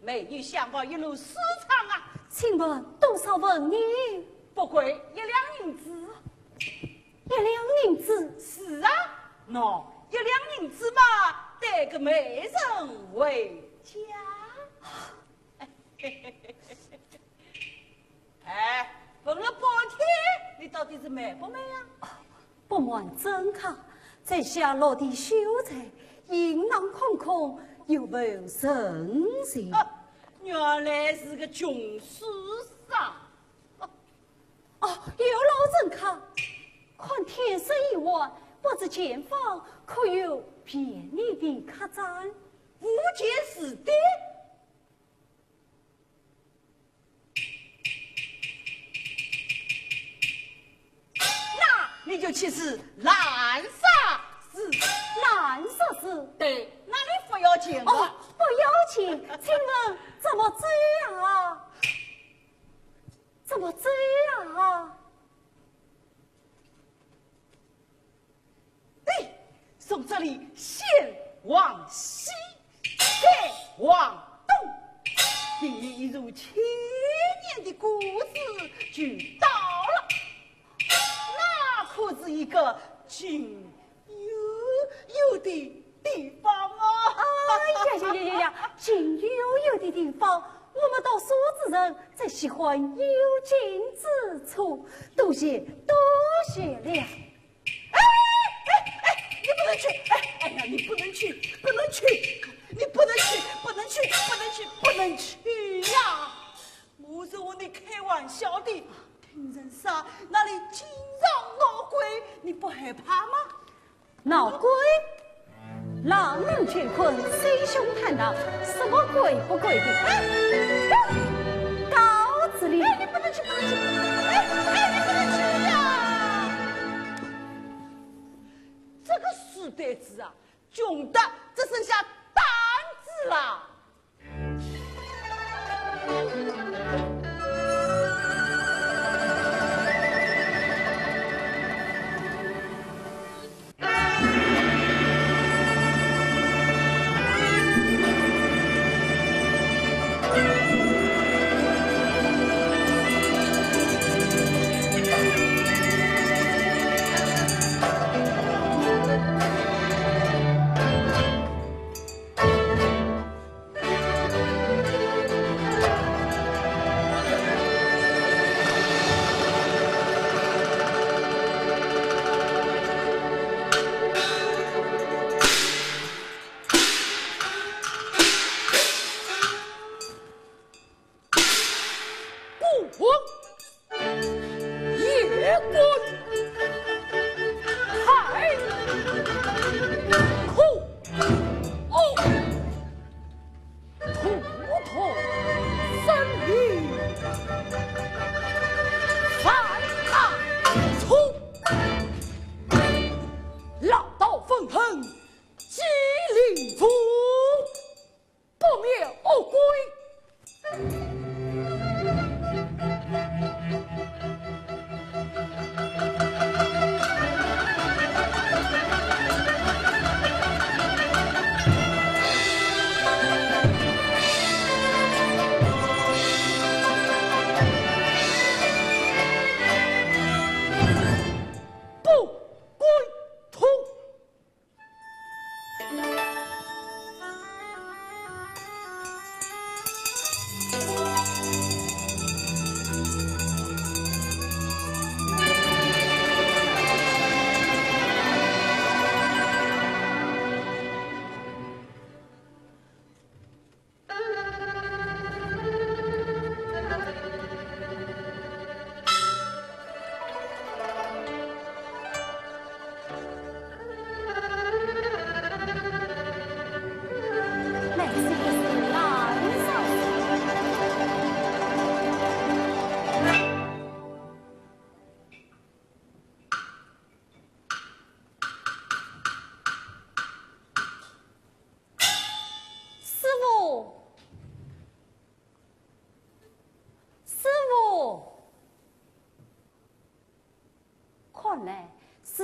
美女相貌一路私藏啊，请问多少文银？不贵1两银子。1两银子？是啊，喏，1两银子嘛，带个媒人回家。哎，问了半天，你到底是美不美啊？不瞒真看，在下落地秀才，银囊空空，又无神情。原来是个穷书生。有老人看，看天色已晚，不知前方可有便宜的客栈？无解是的。那你就去是蓝沙寺。蓝沙寺？对，那里不要钱哦，不要钱，请问怎么这样啊？怎么这样啊？哎，从这里先往西，再往东，一如千年的故事就到了。那可是一个近悠悠的地方啊！呀，近悠悠的地方，我们读书之人最喜欢幽静之处，多谢了。你不能去！哎呀，你不能去，不能去！你不能去，不能去，不能去，不能去呀！我是和你开玩笑的，听人说那里经常闹鬼，你不害怕吗？闹鬼？狼人乾坤，谁凶贪狼？什么鬼不鬼的？告辞你！你不能去，不能去！你不能去呀！这个书呆子啊，穷的只剩下胆子了。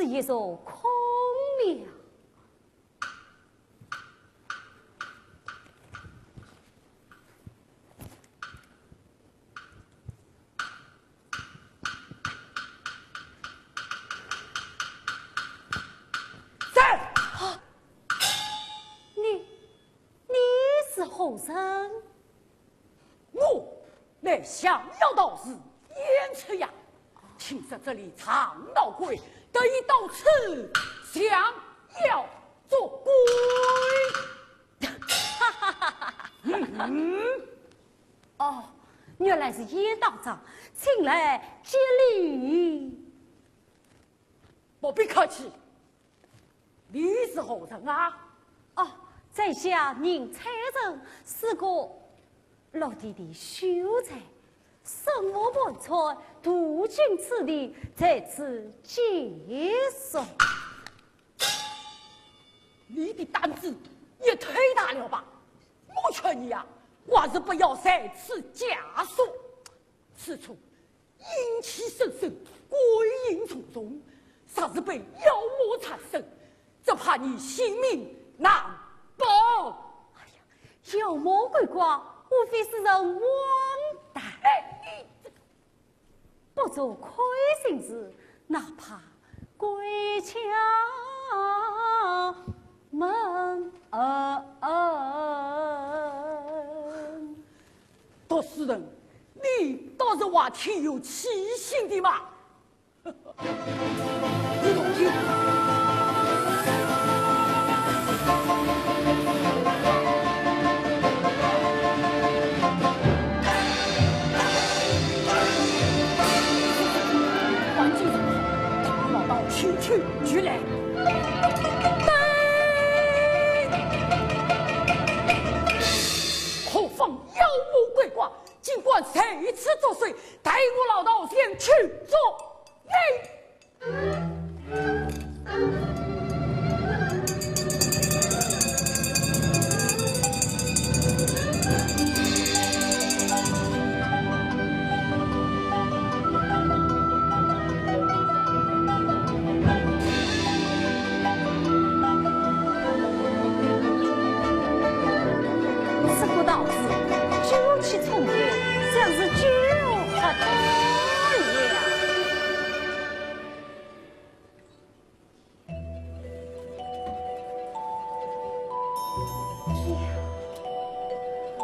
是一座空庙。后生，我来降妖道士燕赤阳，听说这里藏老鬼，得以到此降妖做鬼。哈哈哈哈！哦，原来是燕道长，请来接礼。不必客气，你是何人啊？哦。在下宁财神是个老弟的秀才，身无本财，途经此地，在此接受。你的胆子也太大了吧！我劝你啊，还是不要在此假说。此处阴气森森，鬼影重重，尚是被妖魔缠身，只怕你性命难保。哎呀，妖魔鬼怪，无非是人妄谈。不做亏心事，哪怕鬼敲门。读书人，你倒是话挺有气性的嘛！你懂听。请去举来。何妨妖魔鬼怪，尽管谁此作祟，带我老道先去做礼。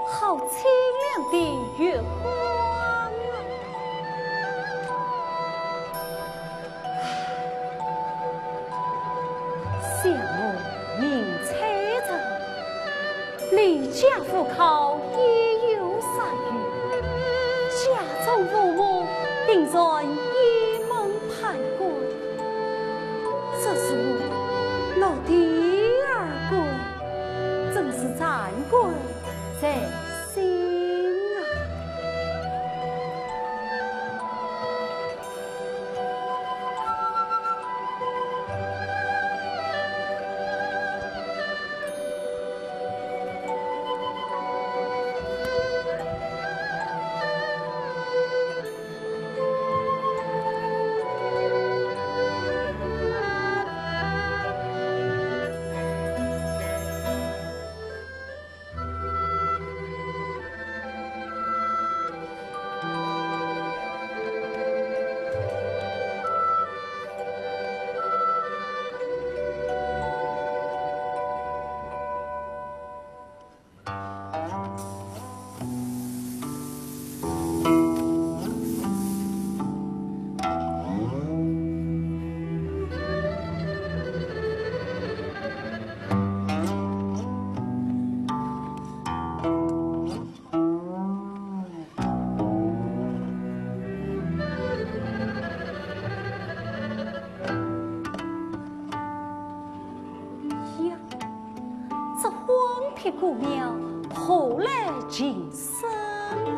好清亮的月光啊！想我明猜着，离家赴考也有3月，家中父母定在一门盼归，这是我老弟儿归，真是暂归在心啊！古庙何来今生啊？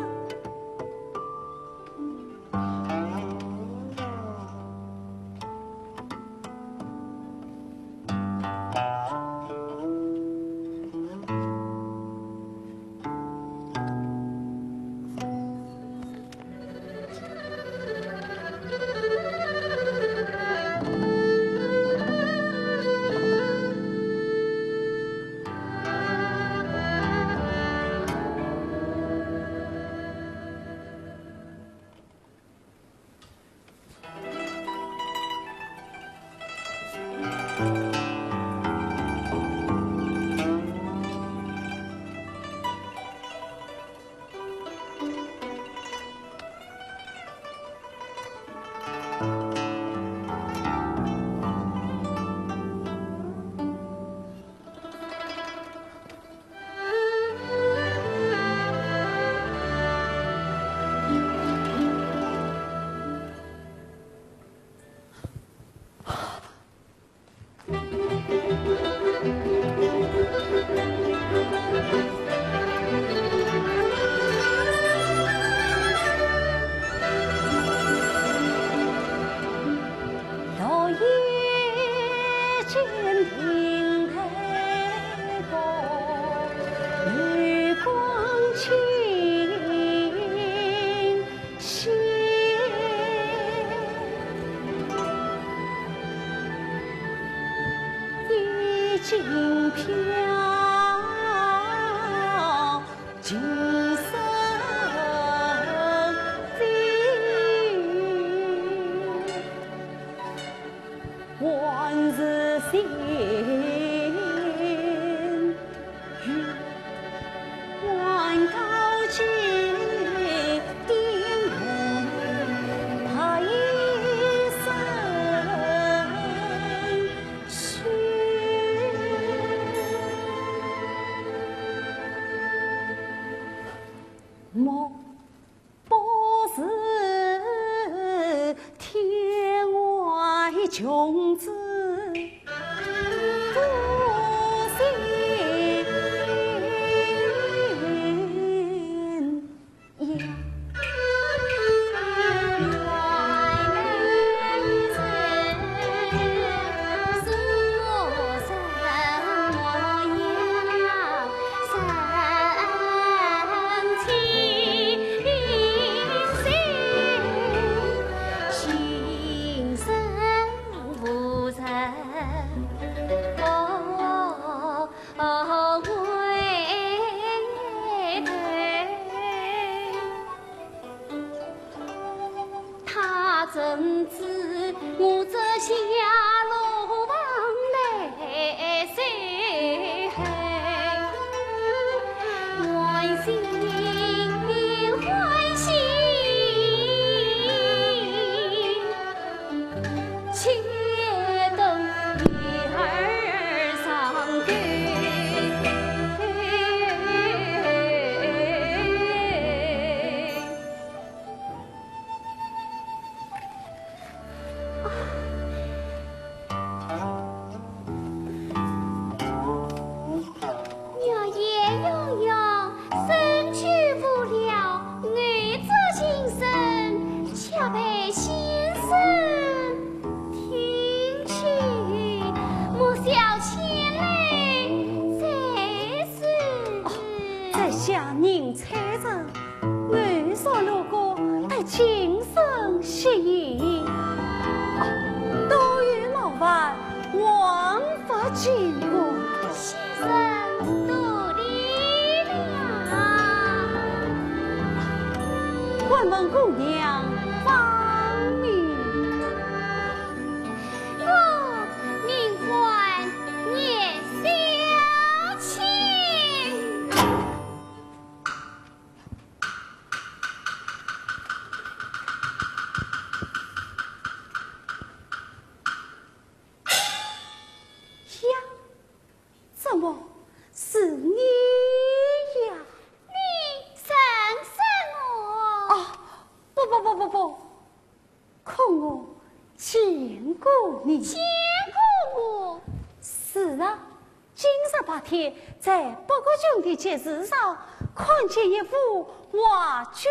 今生非万日仙与万高阶顶红配身躯。莫不是天外穷子不贤呀。怎知我这下落往来谁欢喜欢喜，且等一儿上下人猜测，俺说如果得亲身协议，都有麻烦，王法经过，先生多礼了。问问姑娘方明，我名唤聂小青。怎么是你呀？你认识我？啊，不，可我见过你。见过我？是啊，今日白天在北国兄的节日上看见一幅画卷。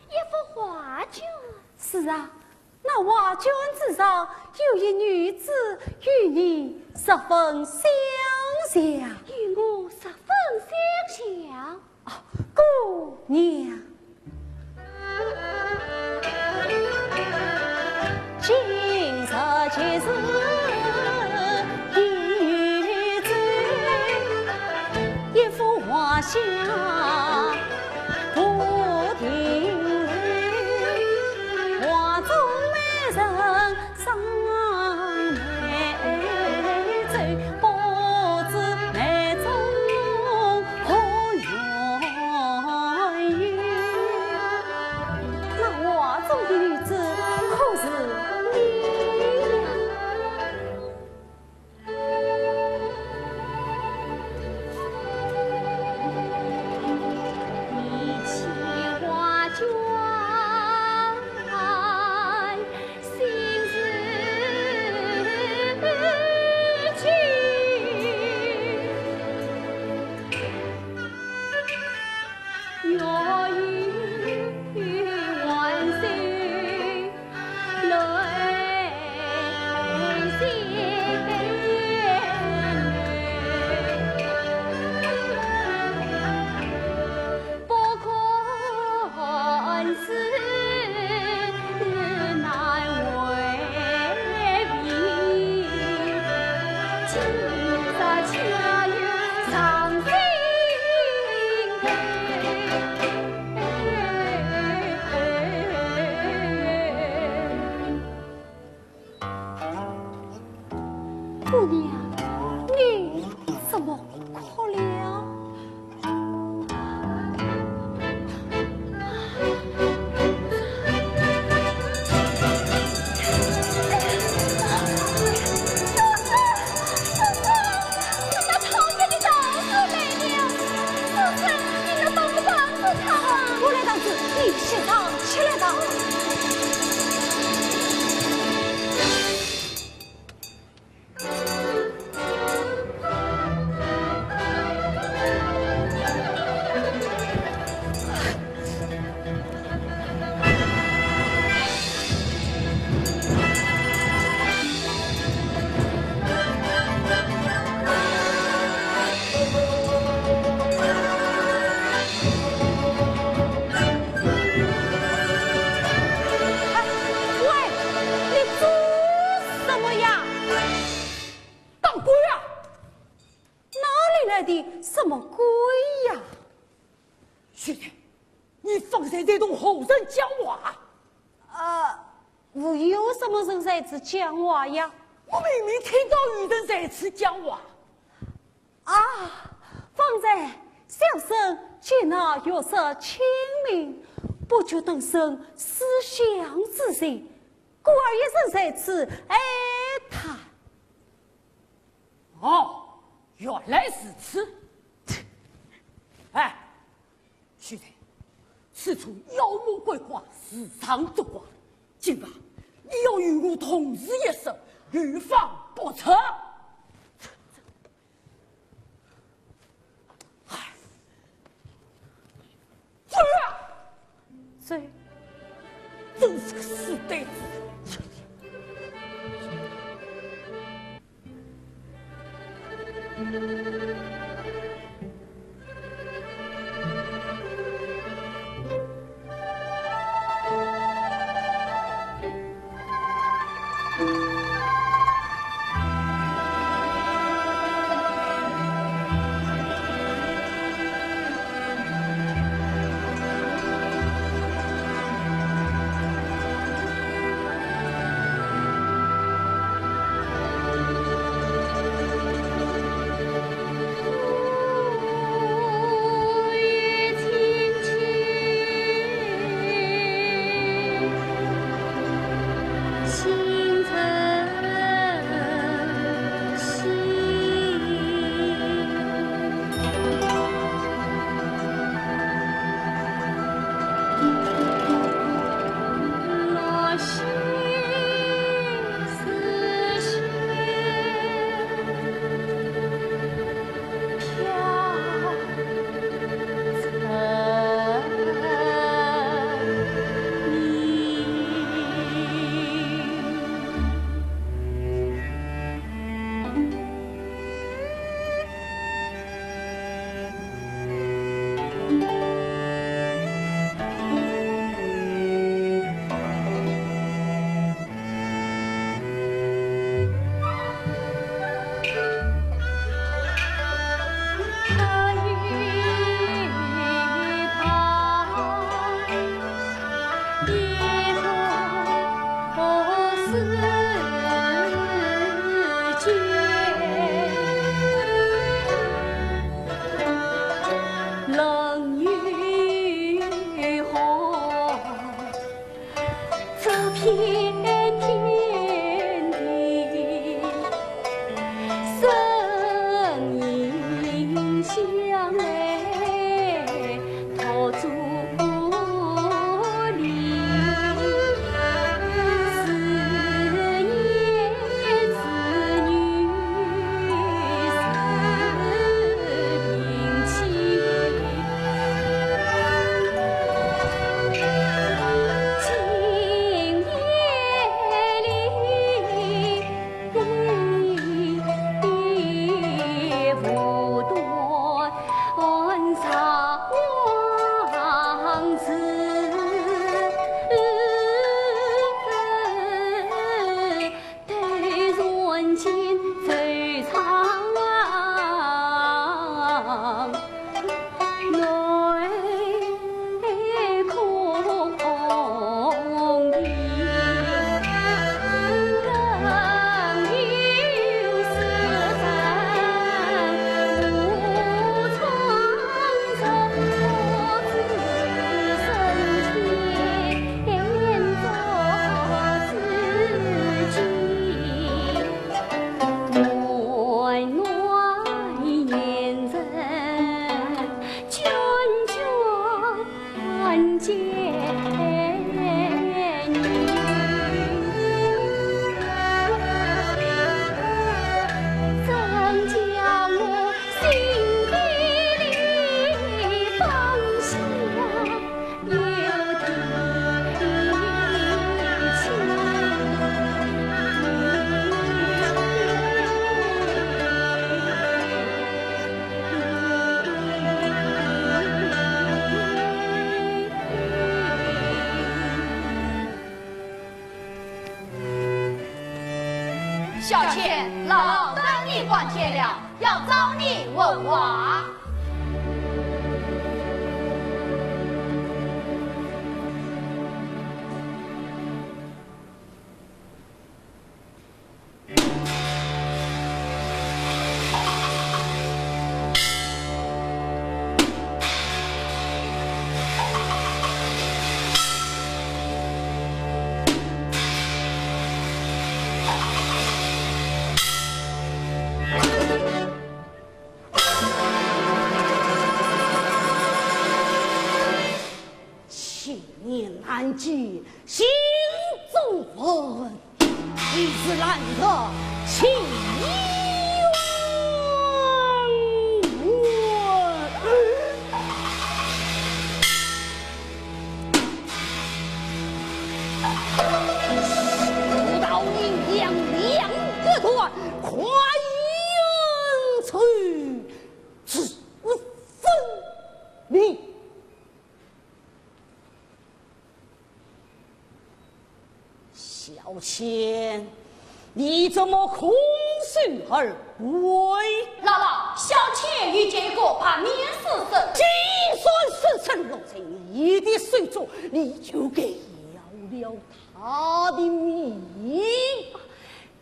一幅画卷？是啊，那画卷之上有一女子与你十分相像，与我十分相像。啊，姑娘，今日节日一醉，一幅画像不停留，画中美人上来走，不知内中何缘由。那画中的女子可是你呀？你李学长起来吧。什么鬼呀！学姐，你放在这种后人讲话。我有什么人在此讲话呀？我明明听到有人在此讲话。方才小生见那月色清明，不觉顿生思乡之情，故而一生在此哀叹。原来是此。哎，徐才，此处妖魔鬼怪，时常作怪，今晚你要与我同日一生，预防不测。这真是个死呆子！今夜。小倩，老等你关切了，要找你问话。难解心中恨，一时难得情冤。手到阴阳两个断，快运去自分离。小倩，你怎么空虚而不为？姥姥，小妾遇见过怕免死生，就算是陈落在你的手中，你就该要了他的命。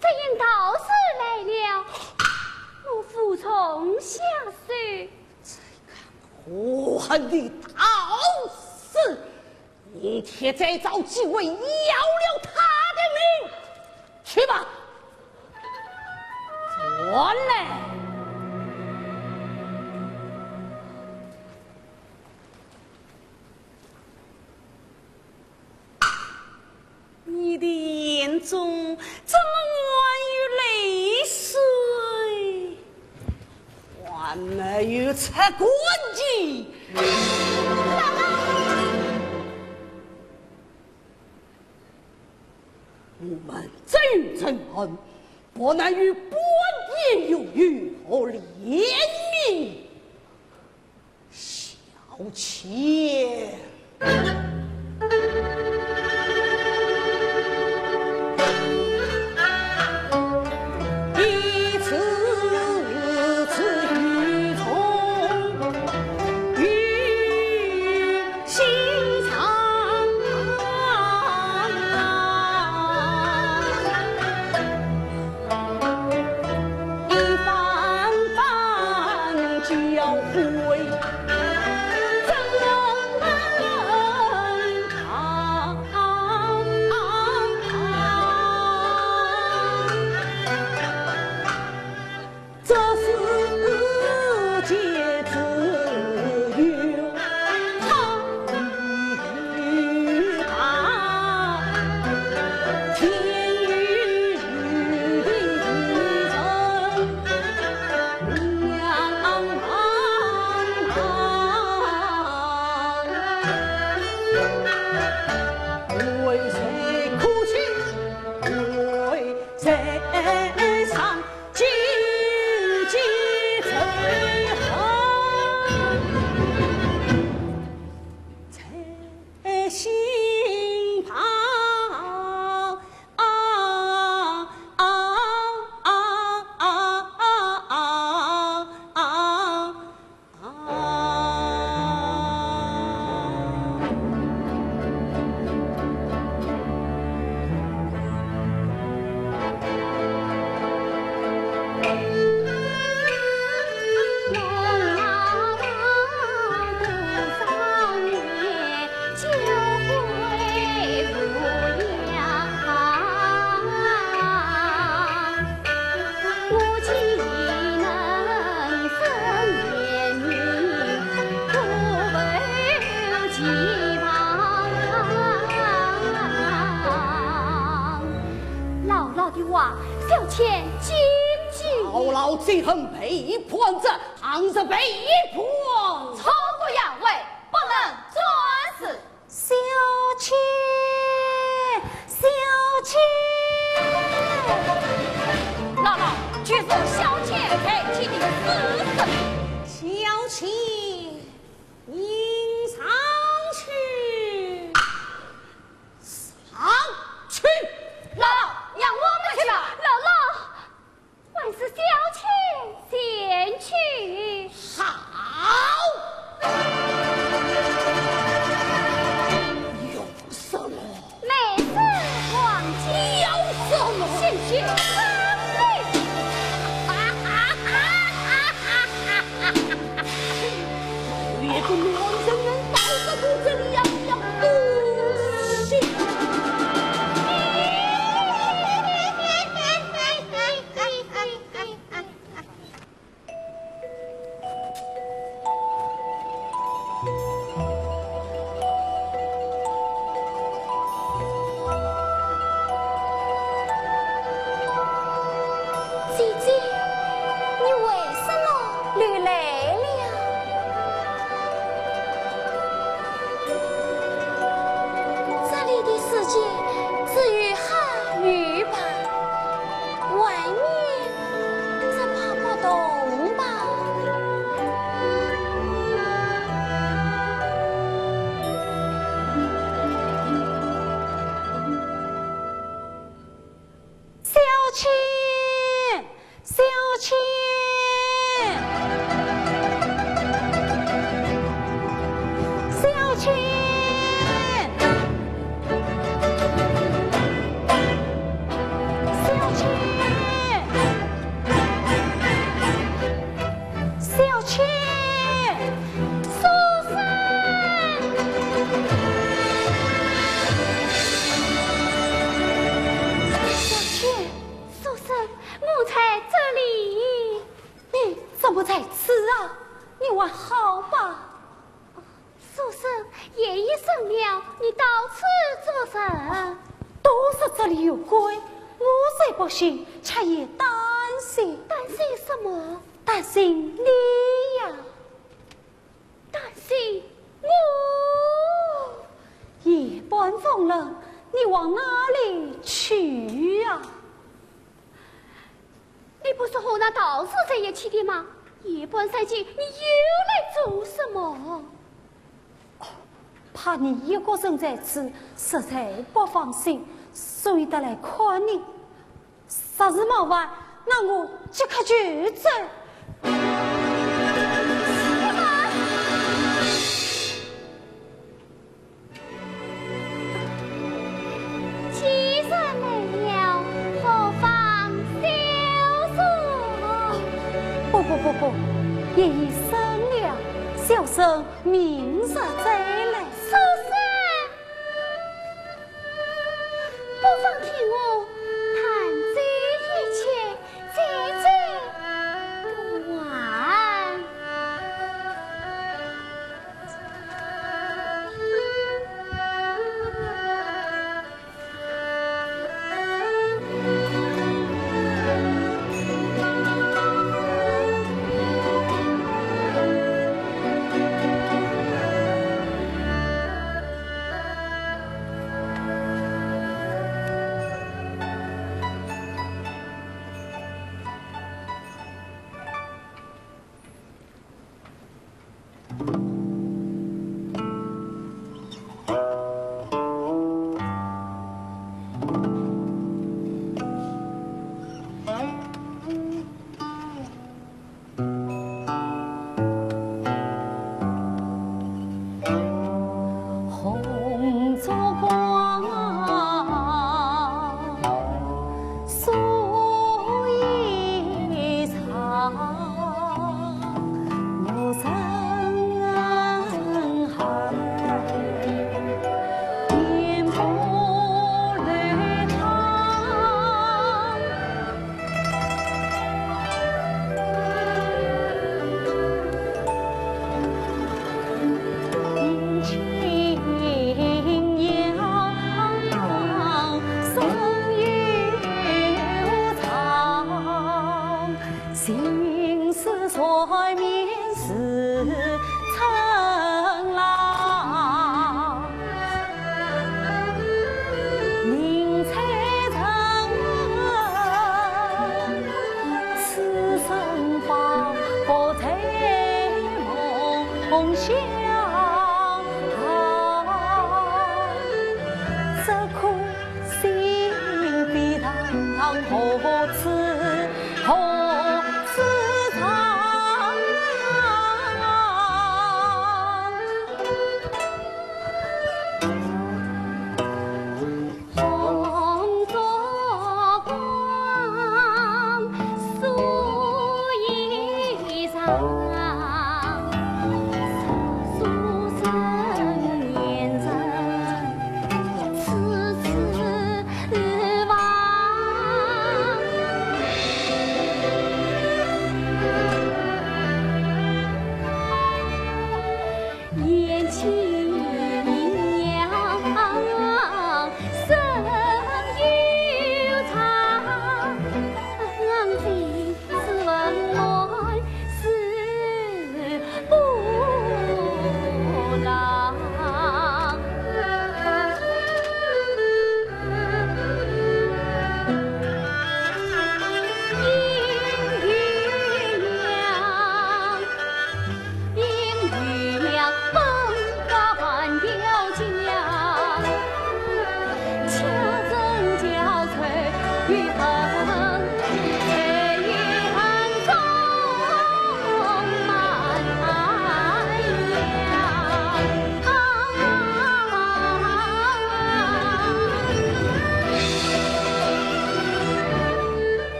这样倒是来了，我服从下手。可恨的道士，你且再找机会要了他的命。去吧，转来。你的眼中怎么满有泪水？还没有出关机。我们真恨，不能与本殿有任何联名。小妾。姥姥最恨背叛者，倘是背叛，超过养位，不能专事。小妾，小妾，姥姥，据说小妾开启的私事，小妾应上去，上去。姥姥，让我们去吧。姥姥。你的世界只有海与吧，外面只怕不动吧。小倩，小倩。怎么在此啊？你还好吧？书生夜已深了，你到此做甚？都是这里有鬼，我虽不信，却也担心。担心什么？担心你呀！担心我？夜半风冷，你往哪里去啊？你不是和那道士在一起的吗？夜半三更，你又来做什么？怕你一个人在此，实在不放心，所以得来看你。啥事忙完，那我即刻就走。既然来了，何妨休说？不，夜已深了，小生明日再来。书生，不妨听我谈这一切，再不晚。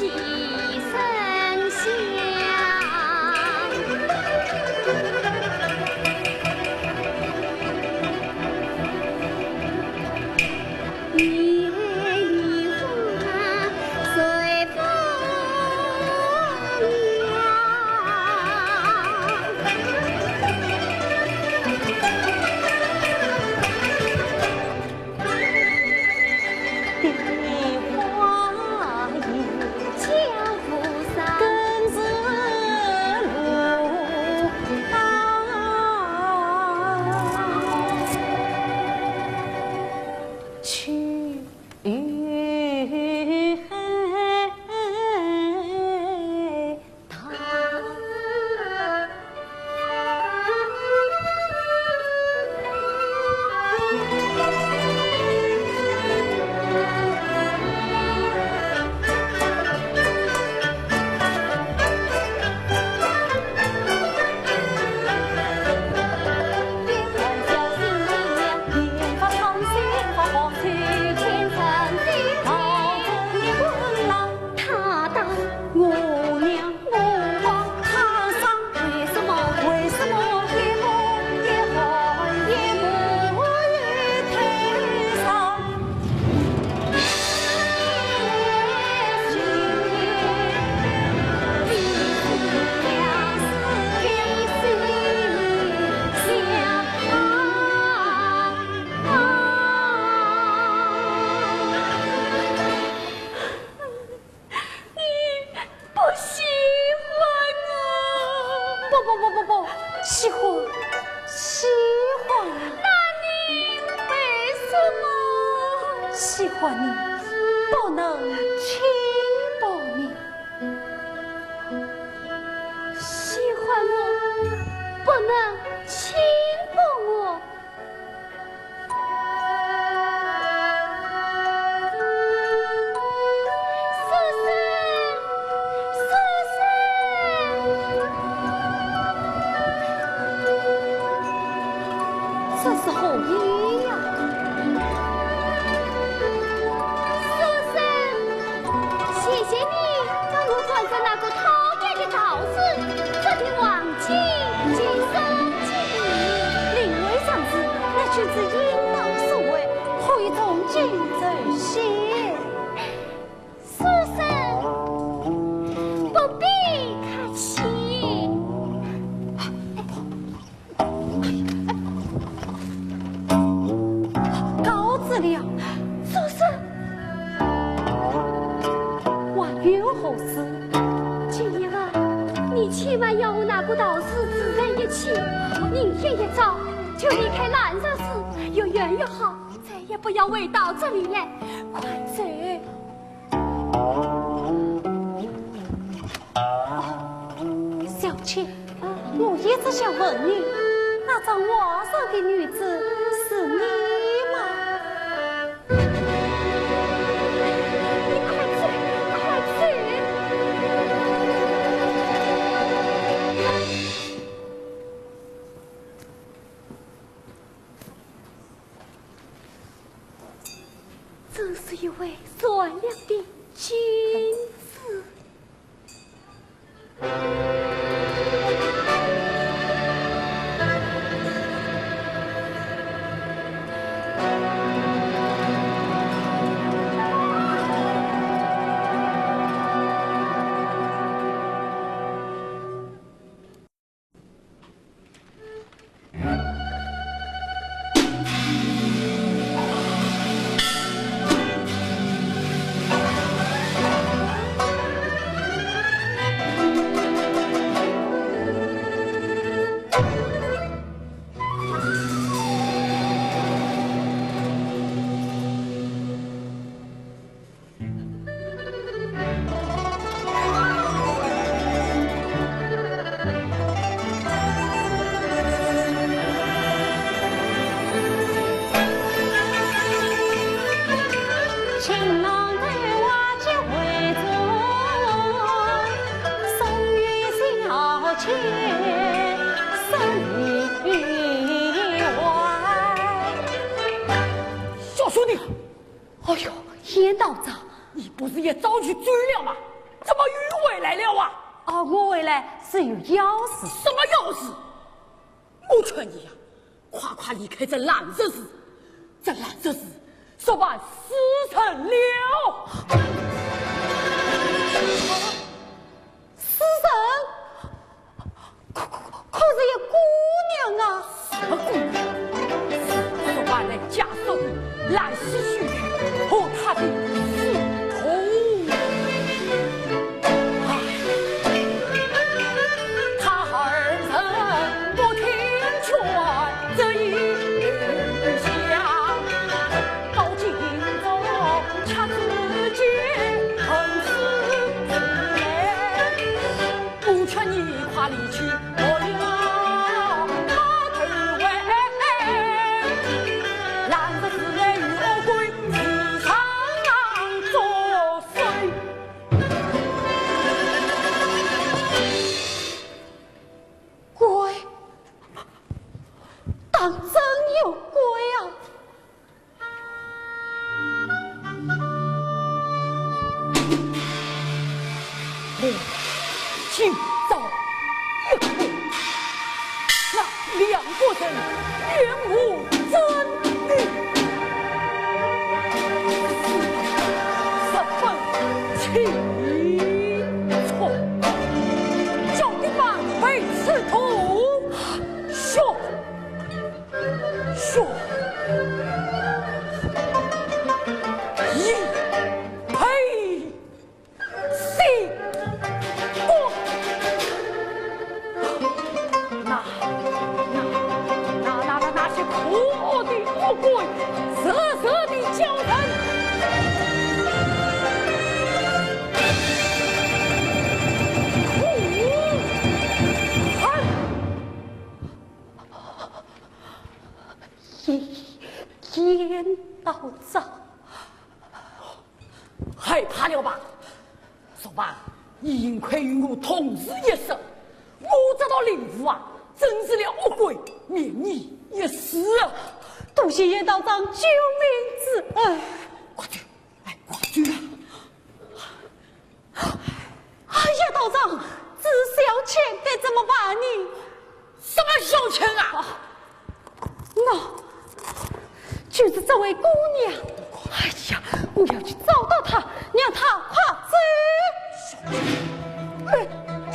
齐声响。喜欢你，不能轻薄你；喜欢我，不能轻薄我。这是何意呀？谢谢你让我转着那个讨厌的道士，这天忘记接受记临危上子，那君子应当所为，何以从今这些？书生不必客气。告辞了，书生，还有何事？今夜啊，你千万要和那个道士住在一起，明天一早就离开兰山寺，有缘越好，再也不要回到这里来，快走！小妾，我一直想问你，那张画上的女子是你吗？你快走，快走！真是一位善良的君子。来了啊？哦，我回来是有要事。什么要事？我劝你呀，快离开这蓝色寺，这蓝色寺说把死成了。死神，可是有姑娘啊！什么姑娘？说把那假手蓝丝须臾和他的死头。唉，他二人不听劝，这一想到今中恰自己恨死自人，不劝你快离去，我了他退位。蓝色是人与恶鬼时常作祟。鬼，当真有鬼啊！今早月过，那两国人原无真理，十分凄楚。叫你们为此徒，说，一呸！西过。那些可恶的恶鬼，色色的教人，烟道长，害怕了吧？说吧，幸亏与我同日一生，我这道领悟啊，真是了恶鬼，免你一死啊！多谢叶道长救命之恩。快去，快去啊！叶道长，这小钱该怎么办呢？什么小钱啊？就是这位姑娘。哎呀，我要去找到她，让她快走。哎，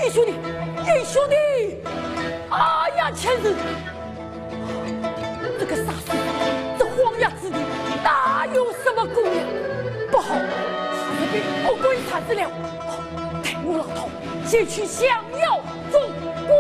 叶兄弟，叶兄弟！哎呀，前日这个傻子，这荒野之地哪有什么姑娘？不好，他是被恶鬼缠死了。带我老头先去降妖捉鬼。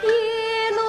一路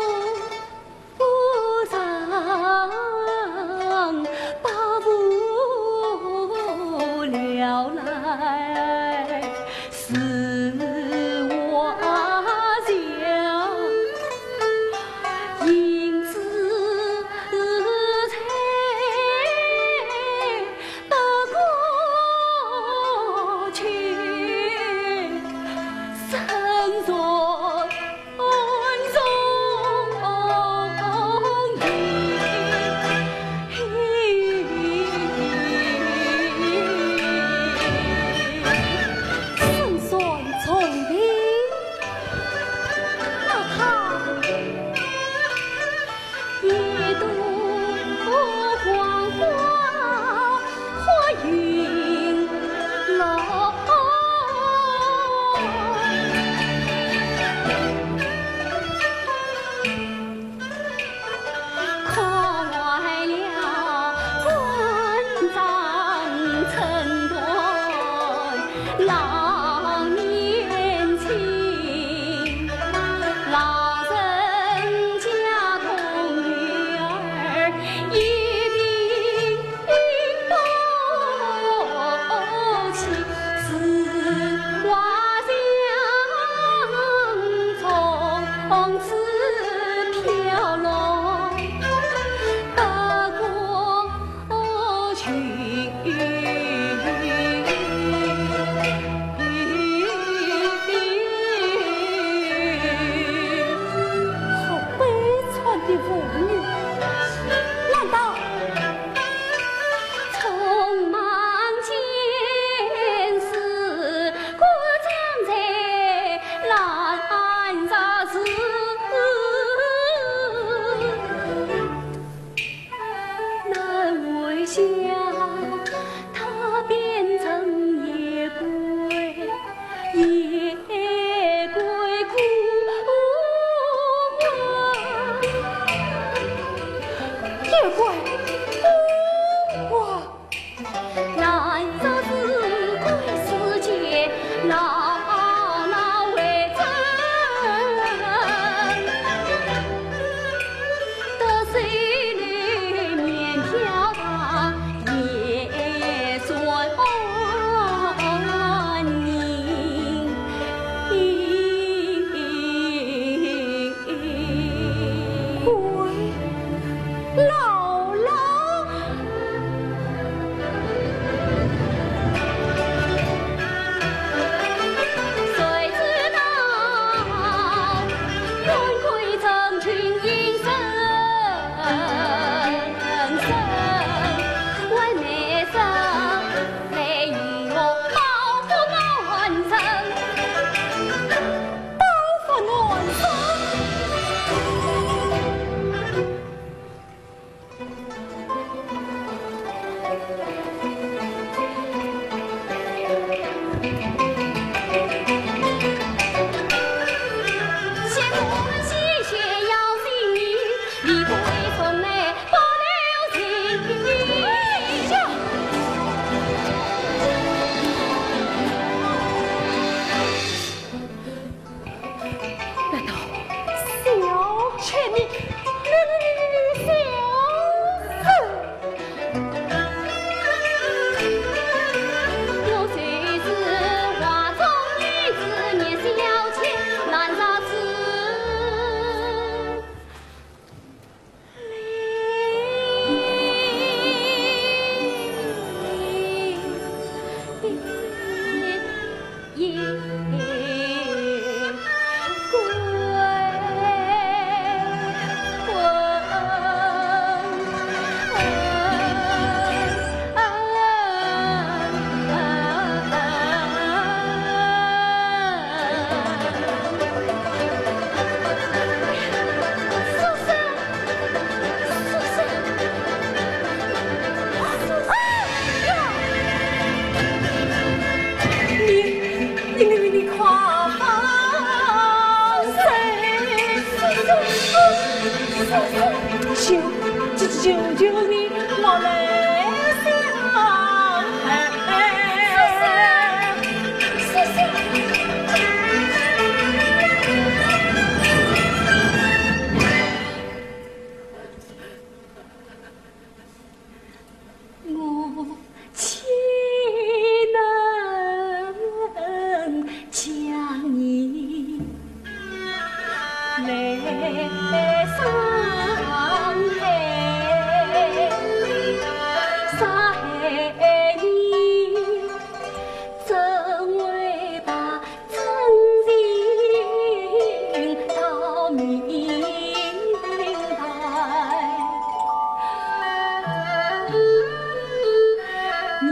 求求你，我来相爱。谢谢。我岂能将你来伤害，伤害你，怎会把真情道明白？宁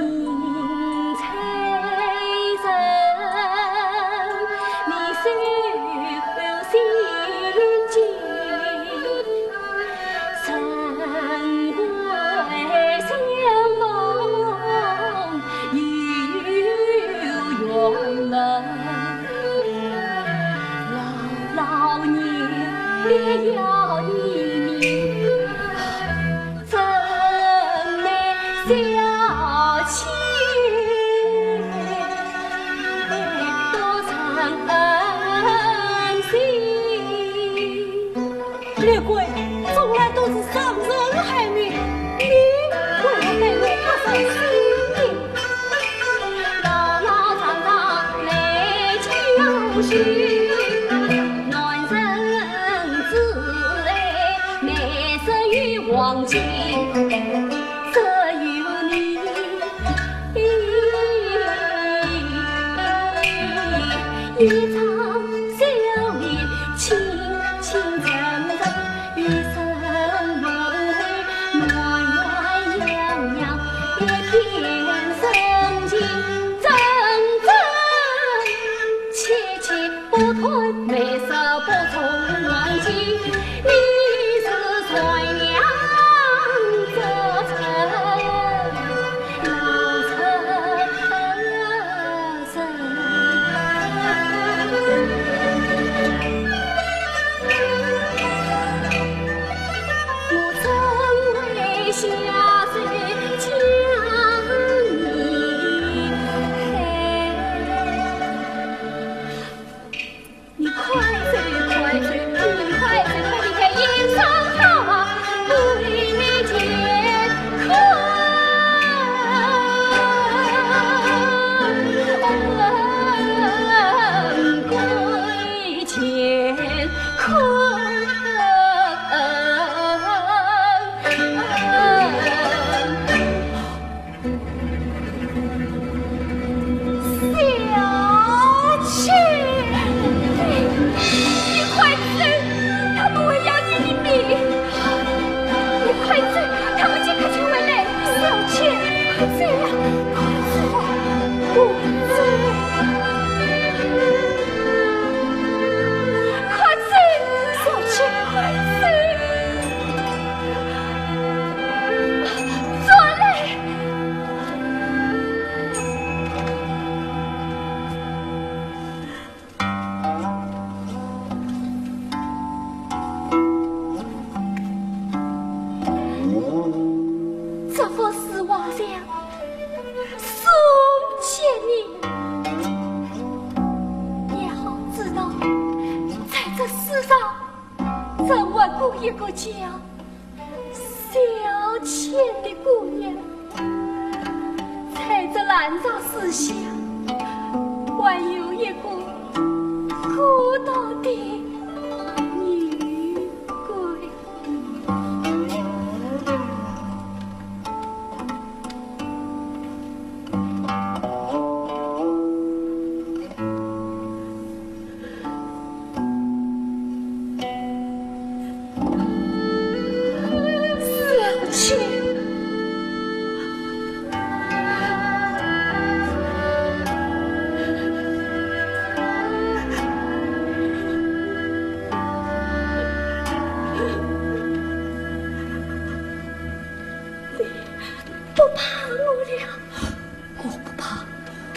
财神，你手心间，神归相逢有缘人，老年别要你命，真难小气，多伤恩心。列鬼从来都是伤人害命，你为何对我不伤心？老老长长来教训，男人自来难生于黄金，只有你一场笑脸，清清沉沉，余生轮回，暖暖洋洋，一片深情，真真切切不吞，为什不从忘记？你是衰娘这层老成身。家小倩的姑娘，踩着蓝藻石下，还有一个孤独的女鬼。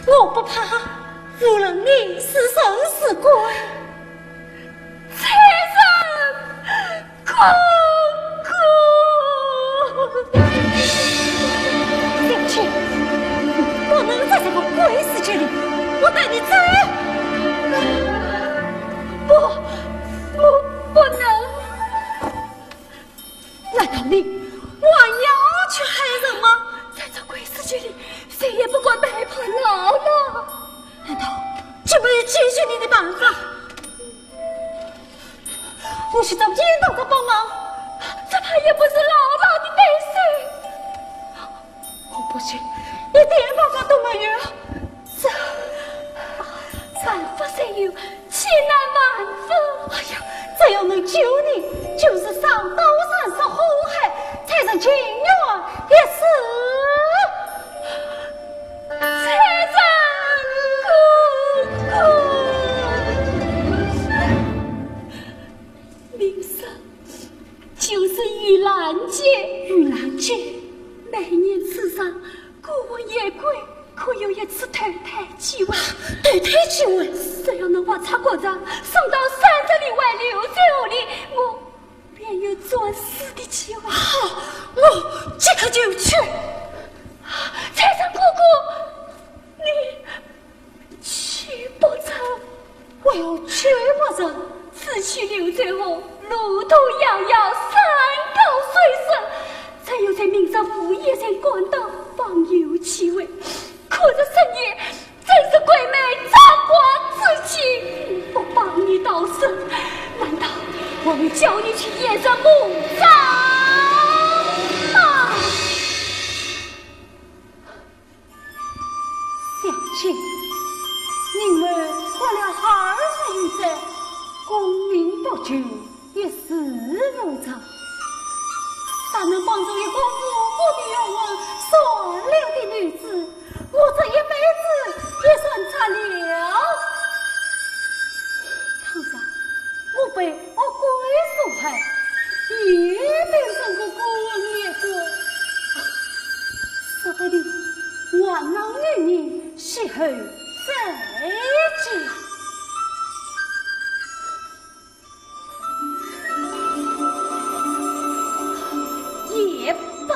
我不怕，无论你是神是鬼，财神公公，小倩，不能在这个鬼世界里，我带你走。不能！难道你还要去害人吗？在这鬼世界里，谁也不管背叛姥姥。难道就没有解决你的办法？我去找严道长帮忙，这怕也不是姥姥的对手。我不信，一点办法都没有。办法虽有，千难万分。哎呀，只要能救你，就是上刀山受祸害，才能情愿一死。财神公公，名声就是玉兰姐。玉兰姐，每年此上，孤魂野鬼可有一次投胎机会。投胎机会，只要能把茶果子送到30里外6最后里，我便有作死的机会。好，我即刻就去。财神姑姑，你去不成？我要去不成？此去6最后，路途遥遥，山高水深，才有在名上府野山广岛访游机会。可这深夜真是鬼魅张狂之际，不帮你逃生，难道我们叫你去野山墓葬吗？小姐，你们为了孩儿的日子，功名不就，一事无成，但能帮助一个无辜的冤魂所留的女子，我这一辈子也算差了。堂上，我被恶鬼所害，也变成个孤魂野鬼，使得你万能女人死后再见。也罢，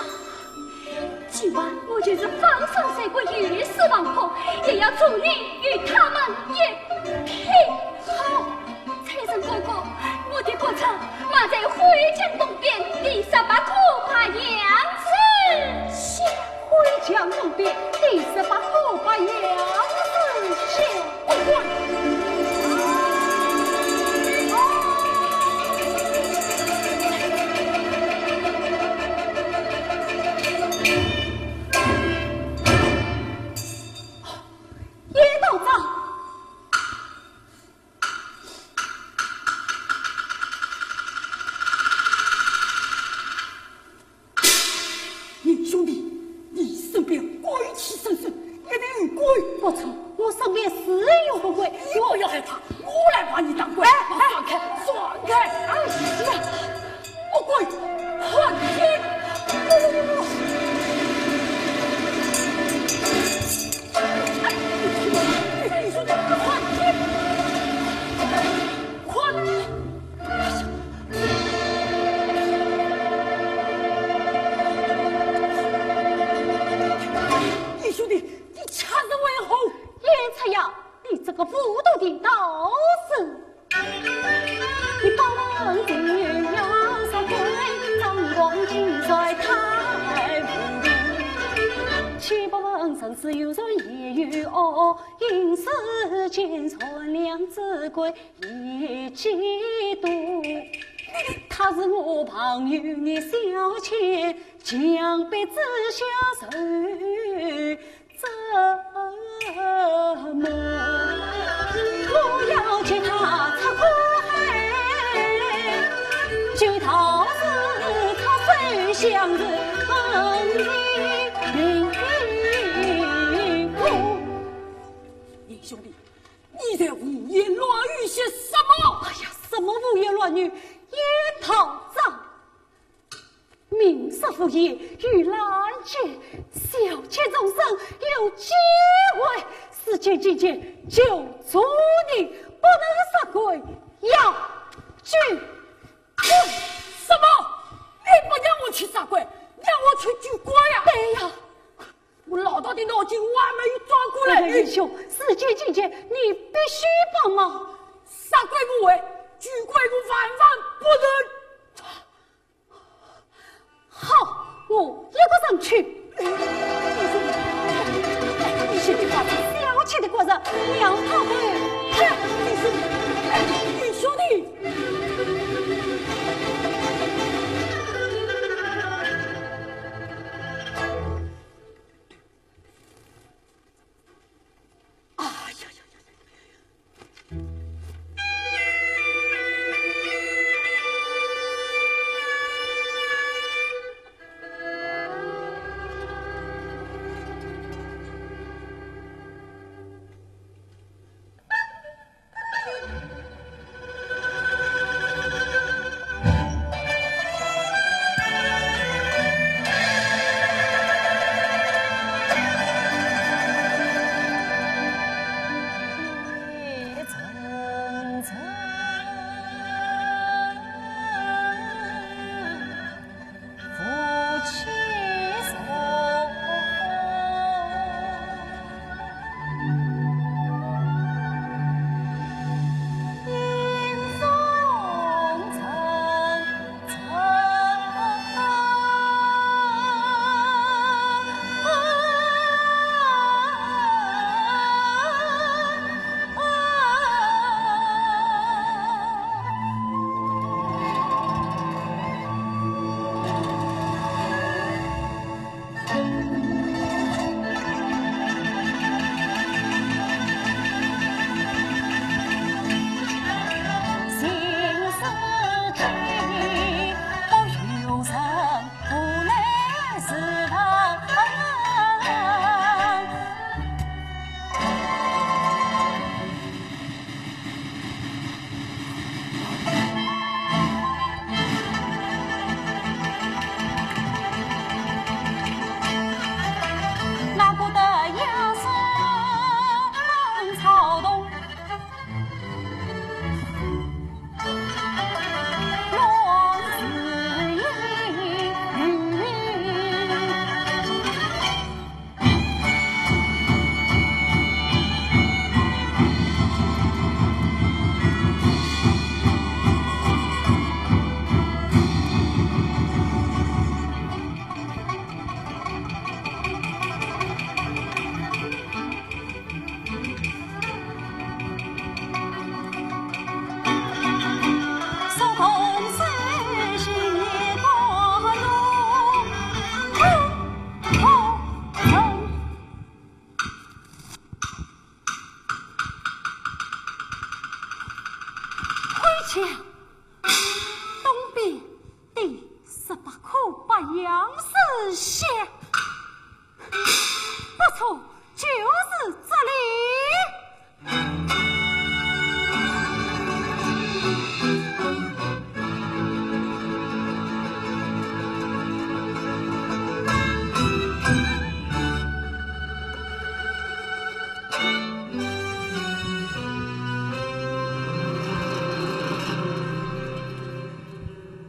今晚我就是放上水鬼鱼死亡后，也要助你与他们一拼。好，财神哥哥，我的国城马在回江东边第3把可怕杨子下。回江东边第18可怕杨子下。叶道长，你兄弟，你身边鬼气森森，一定有鬼。不错，我身边是有个鬼，你不要害怕，我来把你当鬼。放开，放开！哎呀，我鬼，换天！你说的换天，你兄弟，你掐着为后。今在太平地，岂不闻生死有人言语恶，因世间传良之贵也嫉妒。他是我朋友你小妾，江北之下受折磨。我要见他出苦海，就他是他手相认你兄弟，你在胡言乱语些什么？哎呀，什么胡言乱语？叶桃长，明师傅爷与兰姐小妾众生有机会，世间境界就祝你不能杀鬼，要去什么？你不让我去杀鬼，让我去举鬼呀？对呀，我老大的脑筋我还没有转过来。英雄，世间境界你必须帮忙，杀鬼不为，举鬼不反不能。好，我一个上去。你先去把这小妾的国人娘跑回来。你兄弟。东边第18颗白杨石线，不错，就是这里。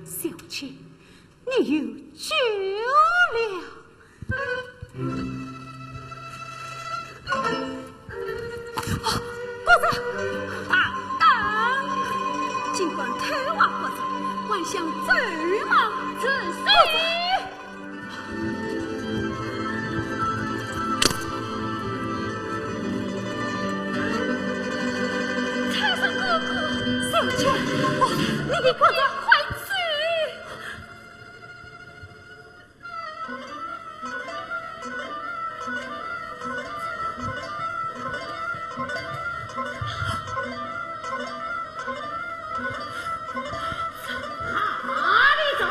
小妾，你有救了。国子，尽管偷挖国子，还想走吗？此事。你快走，快走！哪里走？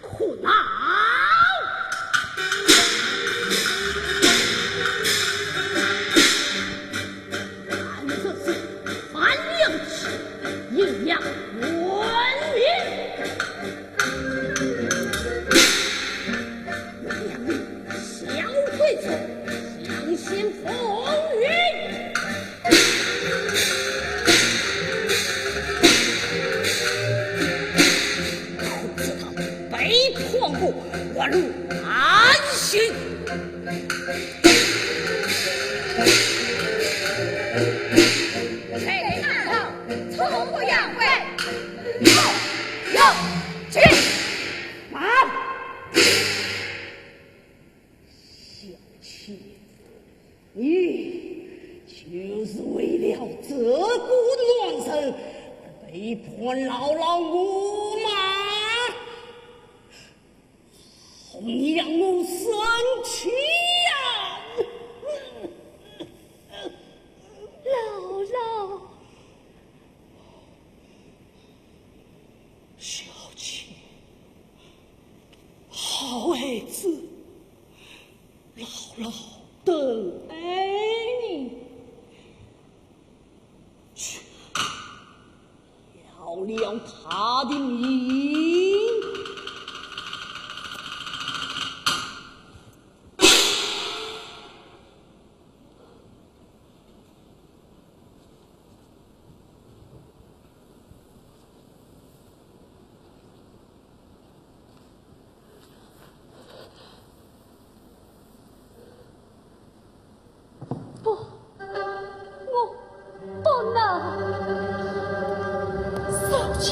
胡闹！俺这是反良气，阴阳文明。两人小对错，相先风云。不知道背叛我，我如安心。谁的馒头从不养晦，有去。妈！小妾，你就是为了这股乱世而背叛姥姥我吗？你让我生气呀！姥姥，小妾，好儿子，姥姥等爱你，去要了他的命。我不能，小妾。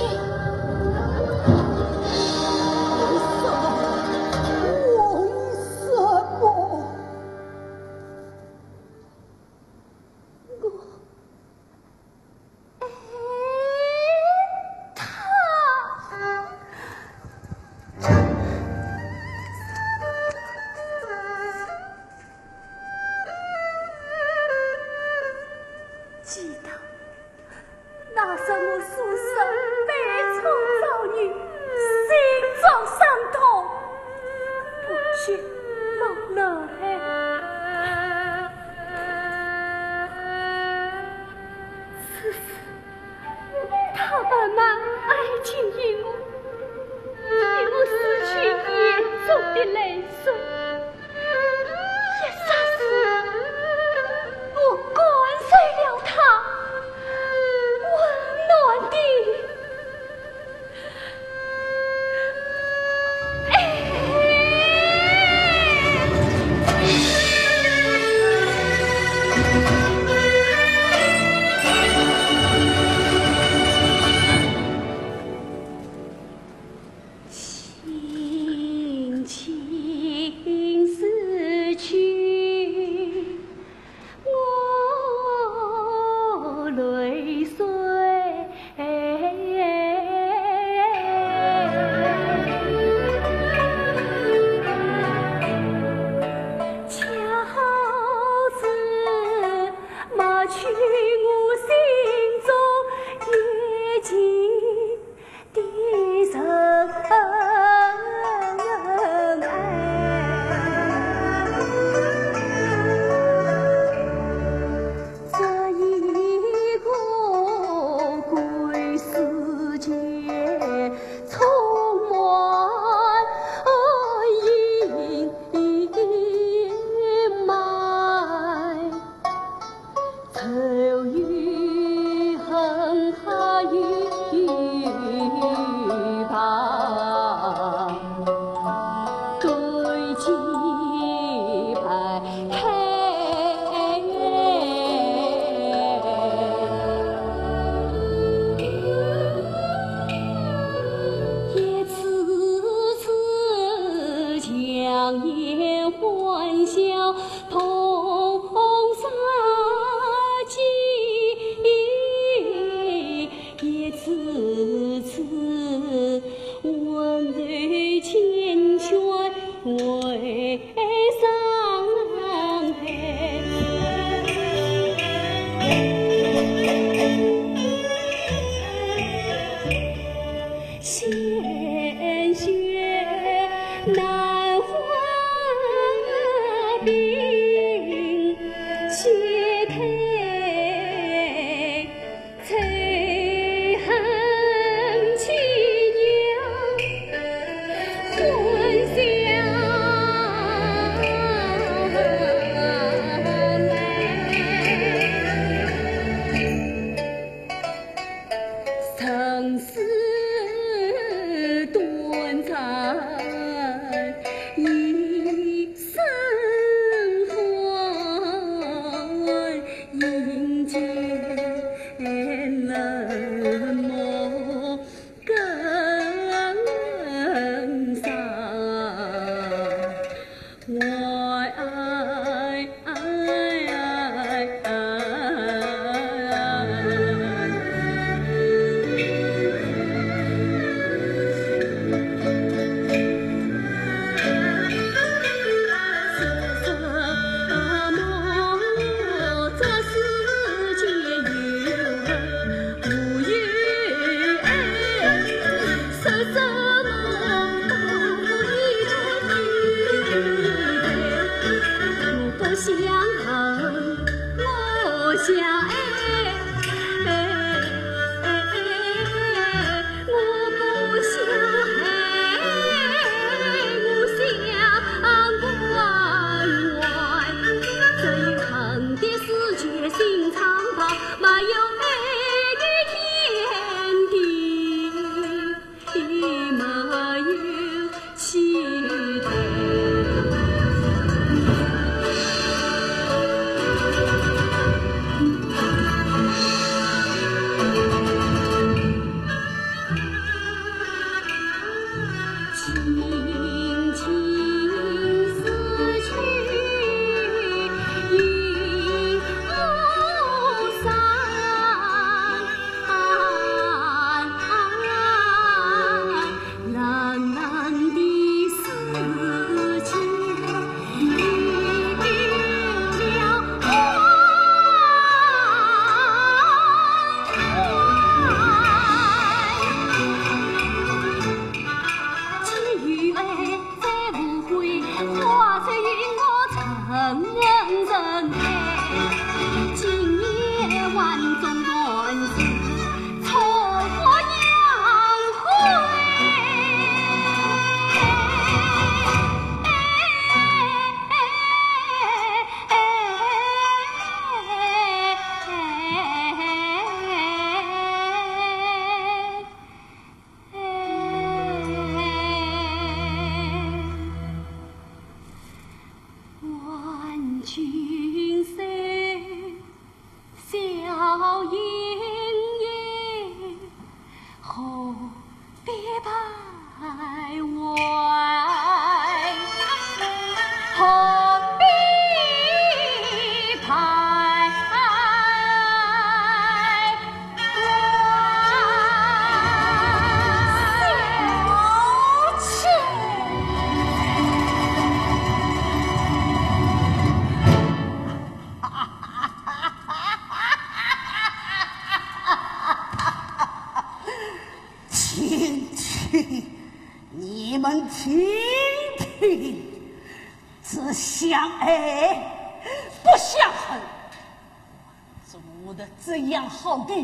好的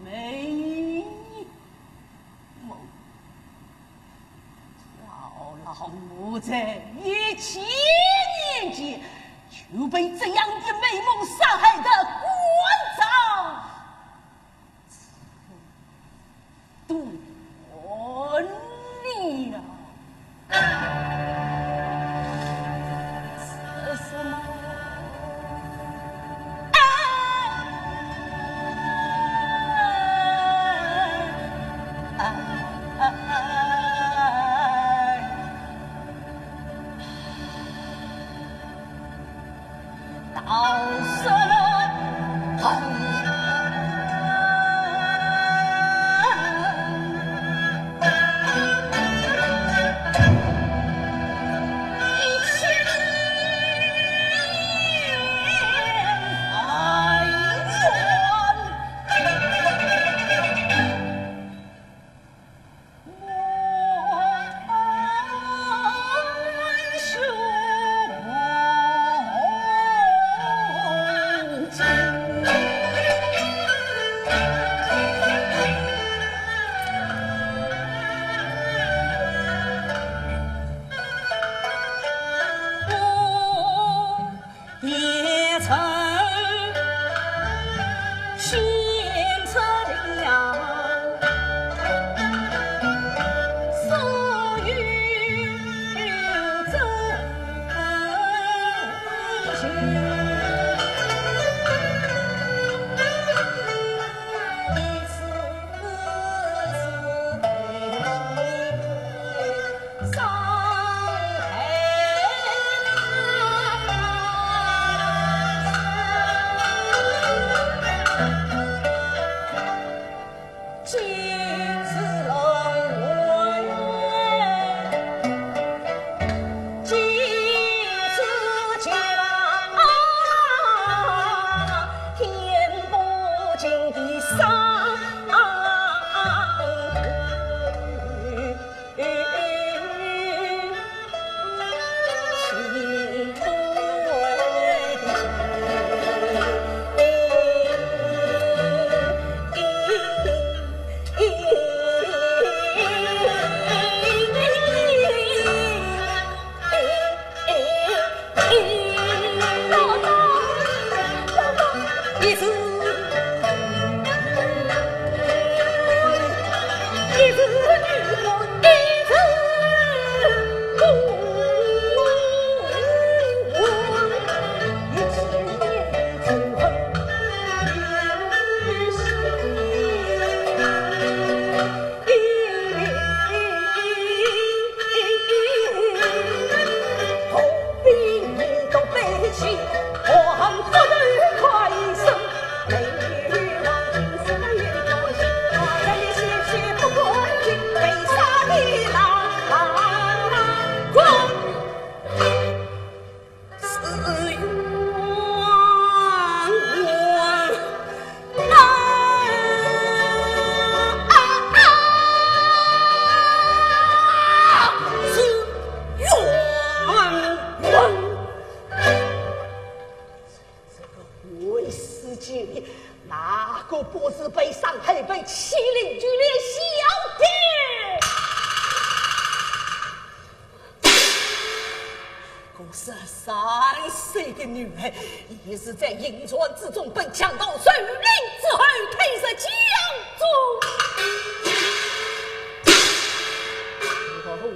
美梦，老母在17年间就被这样的美梦伤害的关照多年了。这什么？ 13岁的女儿，也是在银川之中被强盗蹂躏之后推上江中。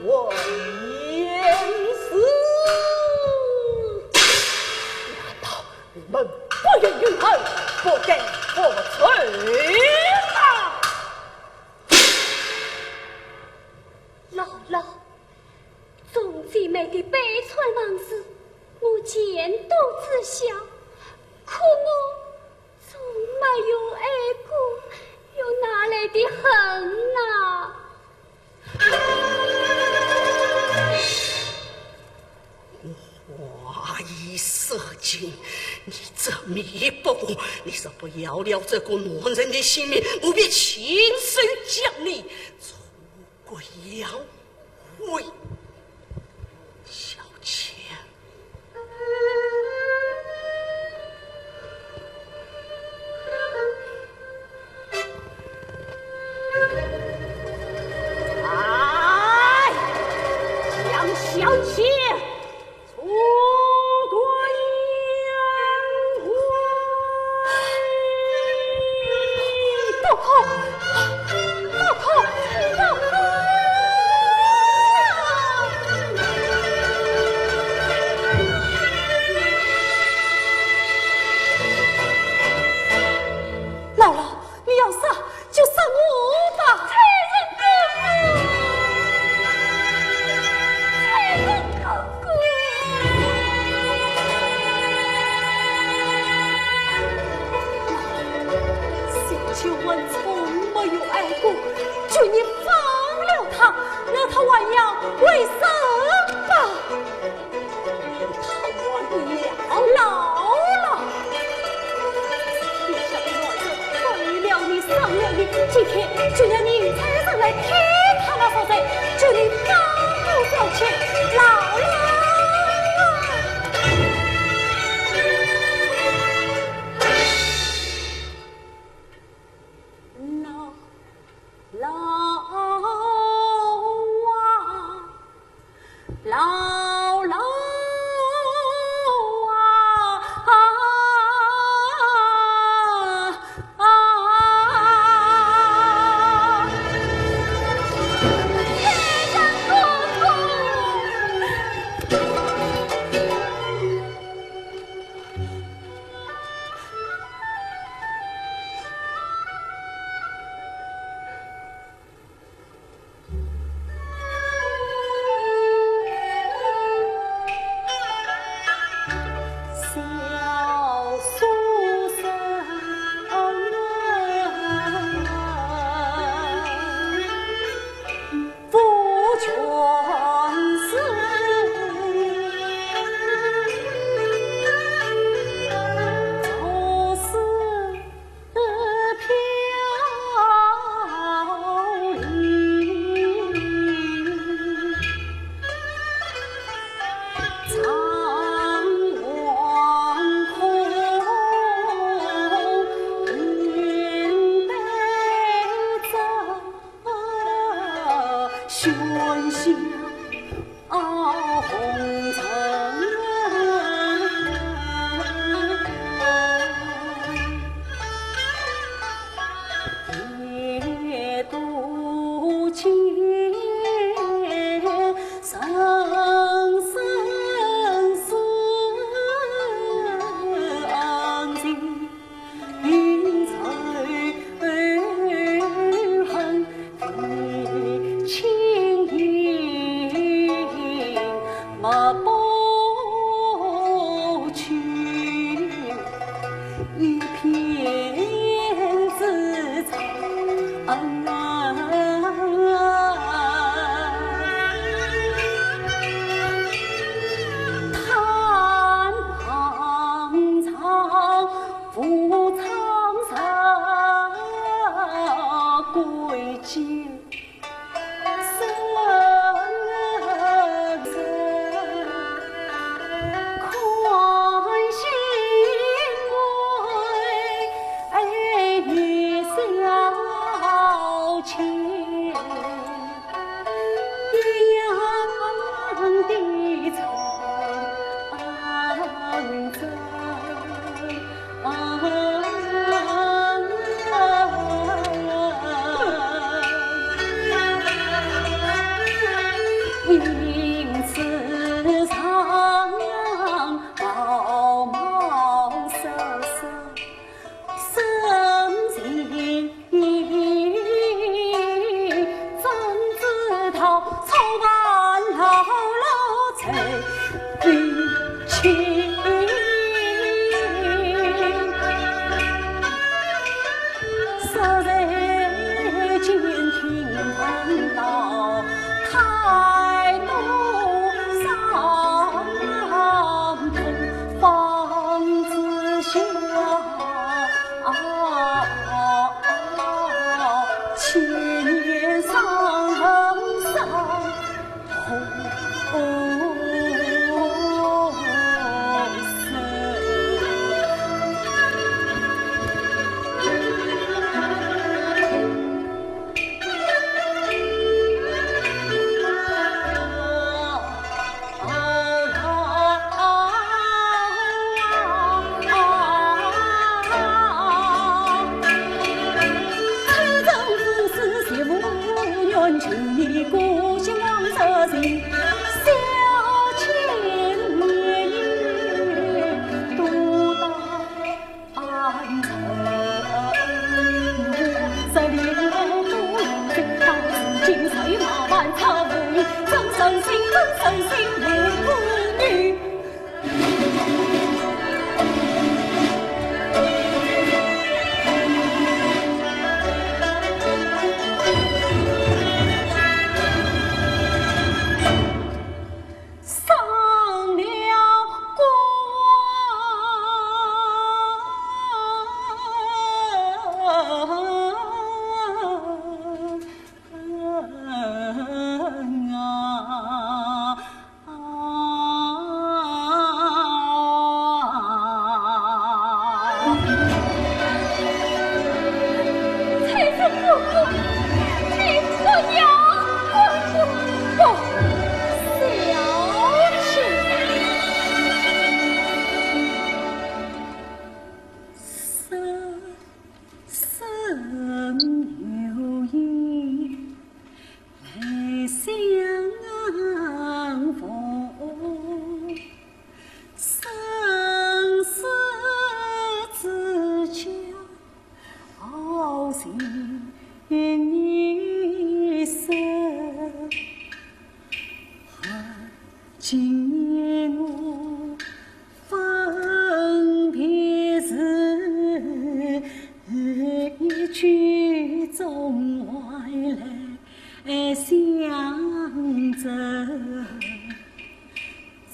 我言死，难道你们不愿允后，不给我存吗？姥姥，众姐妹的悲惨往事，我见多知晓，可我从没有爱过，又哪来的恨啊？华夷色情，你这弥不服，你是不要了这个男人的性命，我便亲手将你出归阳痿。小倩，哎，将小倩出归阳痿。老婆，老婆，老婆！姥姥，你要杀就杀我吧！才人哥哥，小秋文从没有爱过，求你放了他，让他还要为生吧。他完了，姥姥，天下的外人为了你伤了你，今天就让你才上来开他那手贼，求你放过小妾，姥姥。姥姥啊，一片自在。叹苍苍，复苍苍，归家。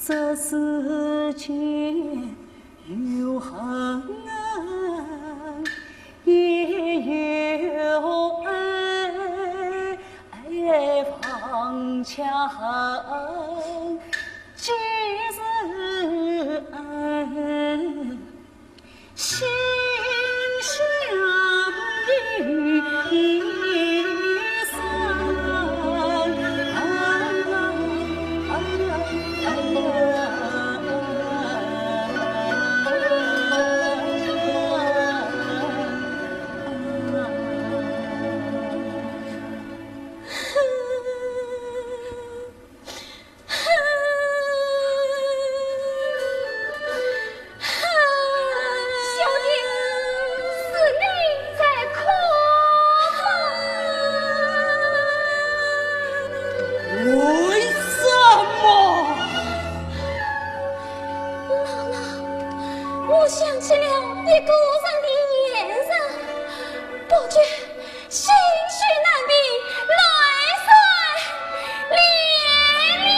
这世间有恨也有爱，放下恨即是爱，心相依。小弟我想起了一个人的眼神，不觉心绪难平，泪水连连。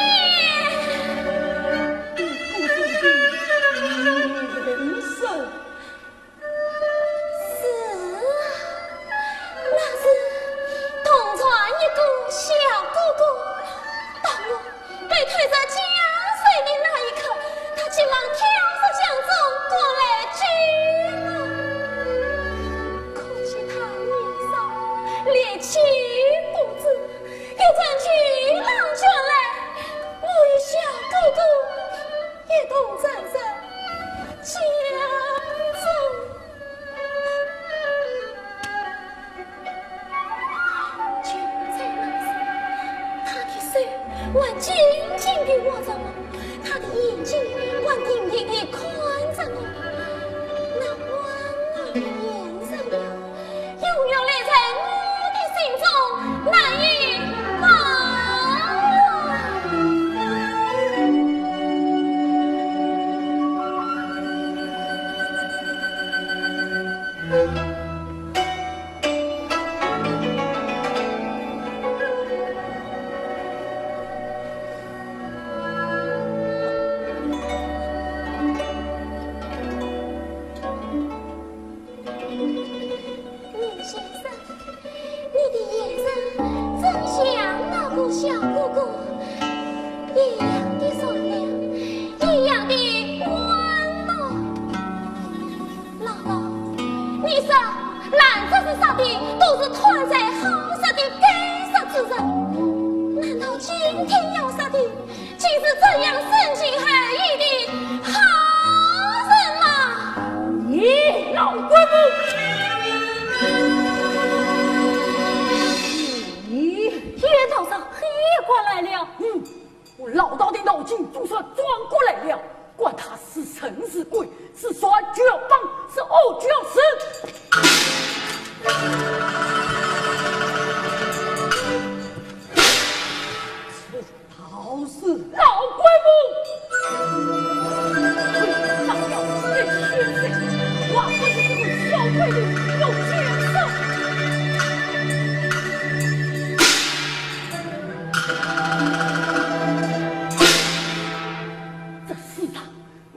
小哥哥，当我被推着江水的那一刻，他急忙跳上江中过来救我。可惜他年少力气不知，又转去浪泉来，我与小哥哥一同站在江中。我紧紧地握着我，他的眼睛我定定地看着我，那温暖的眼神永远留在我的心中，难以忘小哥哥一样的善良，一样的温暖。姥姥，你说男子是啥的，都是团在好色的该死之人。难道今天要杀的，竟是这样深情厚义的好人吗？你老鬼母！岳道上也过来了。我老道的脑筋就算转过来了，管他是神是鬼，是说就要帮，是哦就要死。这倒是老鬼母，上了天血水，哇，我是这个小鬼的有角色。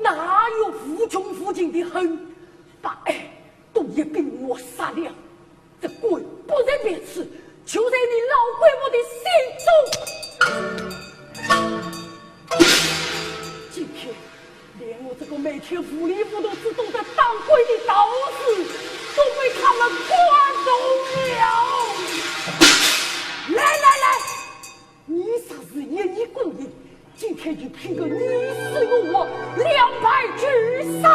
哪有无穷无尽的恨，把爱都也被我杀了。这鬼不在别处，就在你老鬼母的心中。今天连我这个每天糊里糊涂只懂得当鬼的道士，都被他们关走了。来来来，你啥是演一公演？今天就拼个你死我200之上。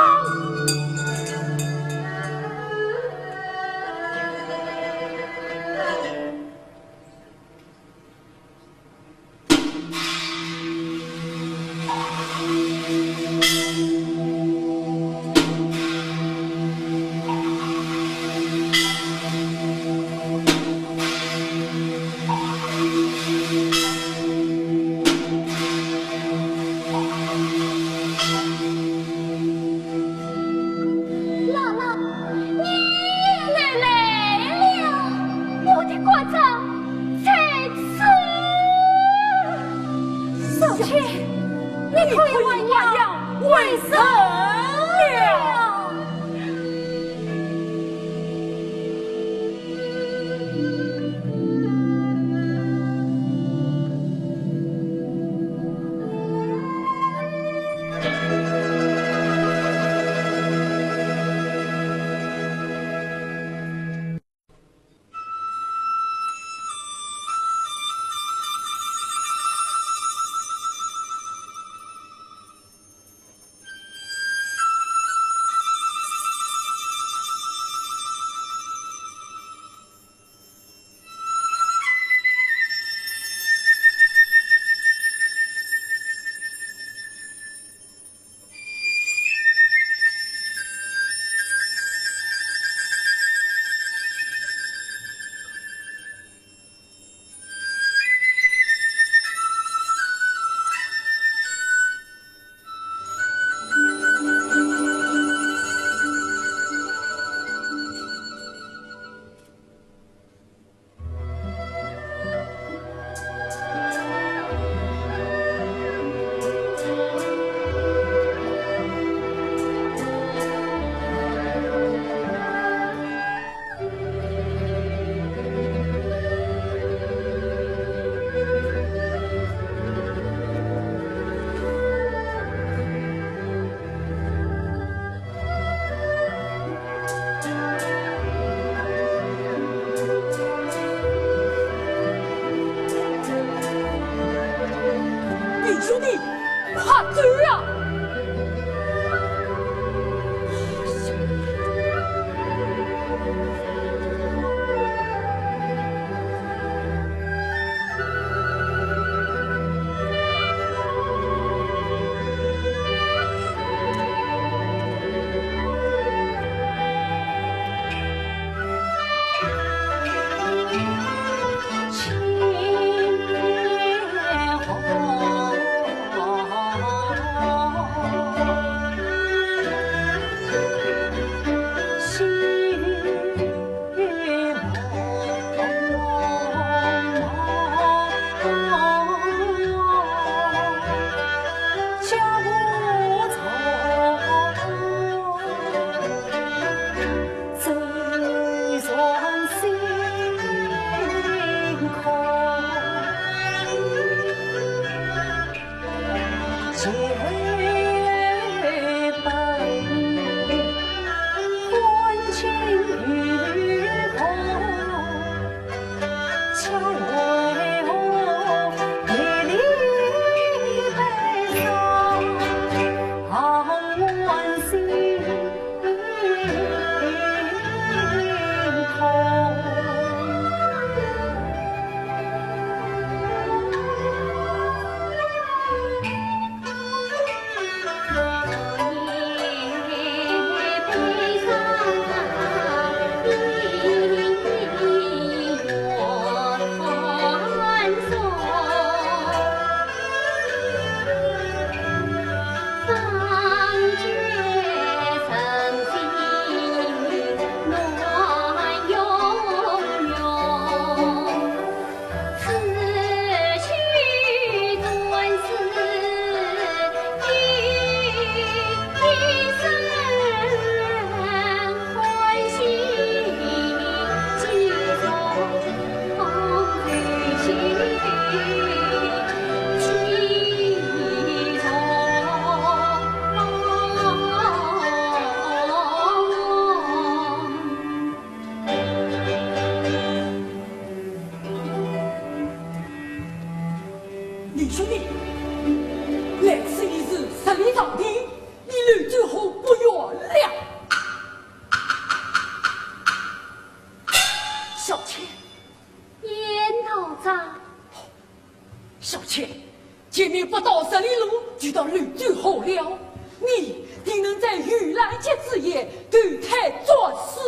道日最好了，你定能在盂兰节之夜对他作死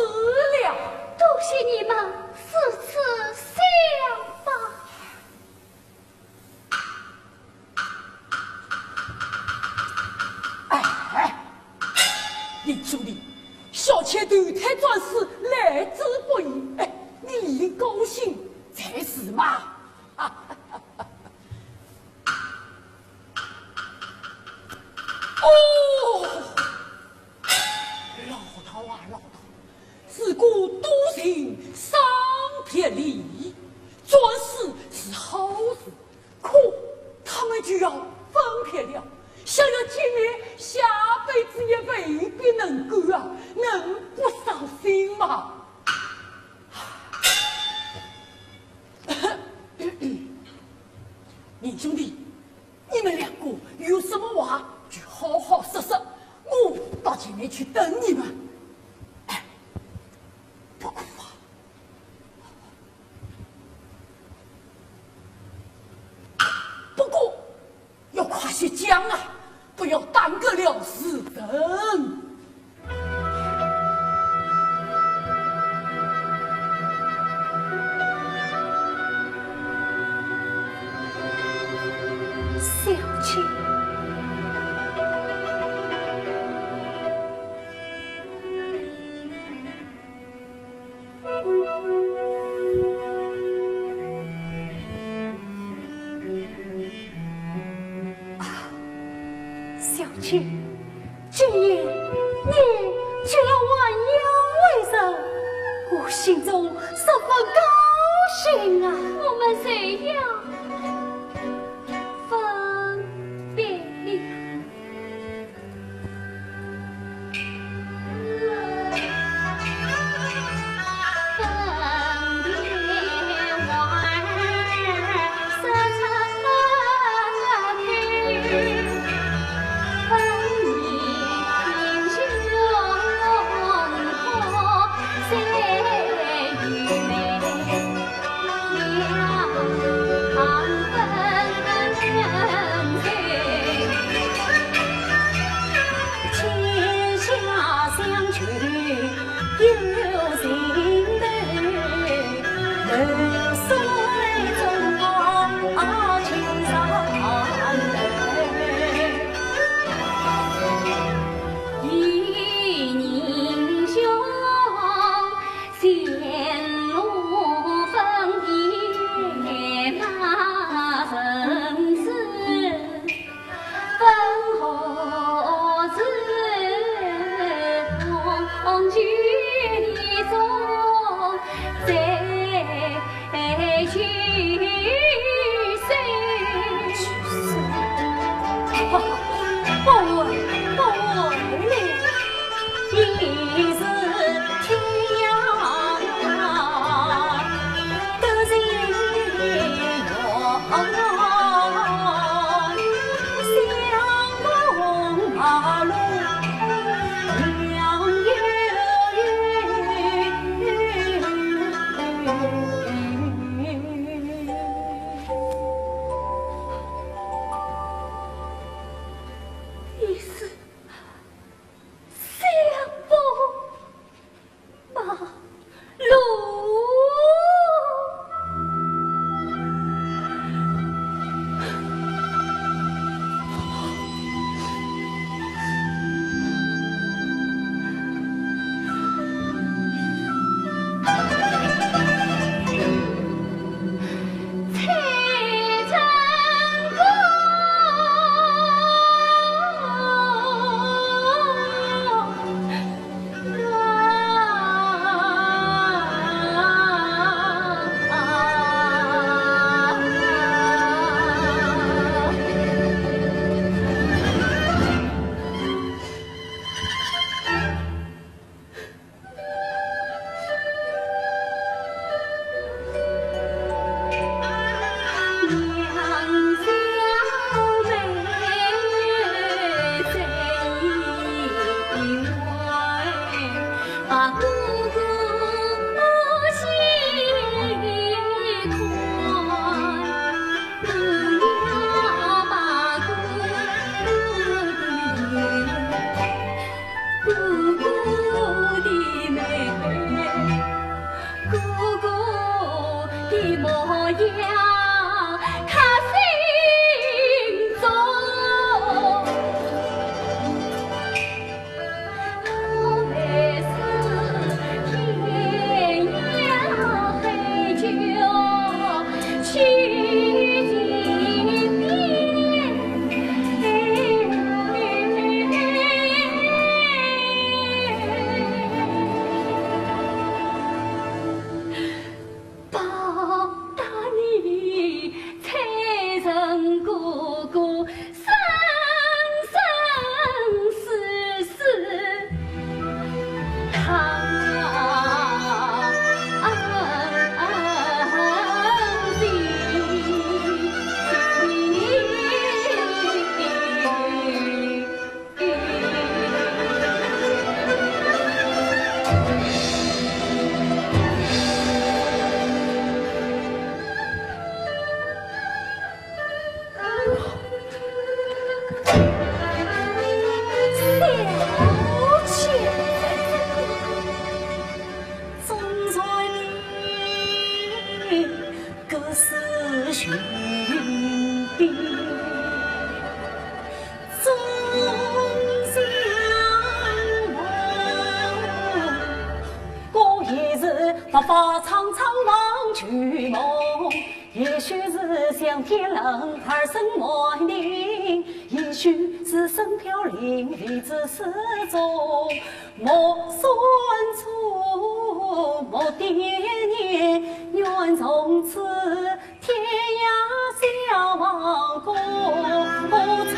了。多谢你们四次相帮。林兄弟，小妾对他做事来之不易，你高兴才是嘛。哦，老头啊老头，自古多情伤天理，做事是好事，可他们就要分开了，想要见面，下辈子也未必能够啊，能不伤心吗？林兄弟，你们两个有什么话就好好说说，我到前面去等你们。不过啊，不过要快些讲啊，不要耽搁了事等。小妾，小妾，今夜你就要挽腰为人，我心中十分高兴啊！我们谁要分别了？分别玩儿，色彩开。发发苍苍望去梦，也许是想天冷二声万灵，也许是身飘零离子失踪，莫算错，莫惦念，愿从此天涯相望共匆匆。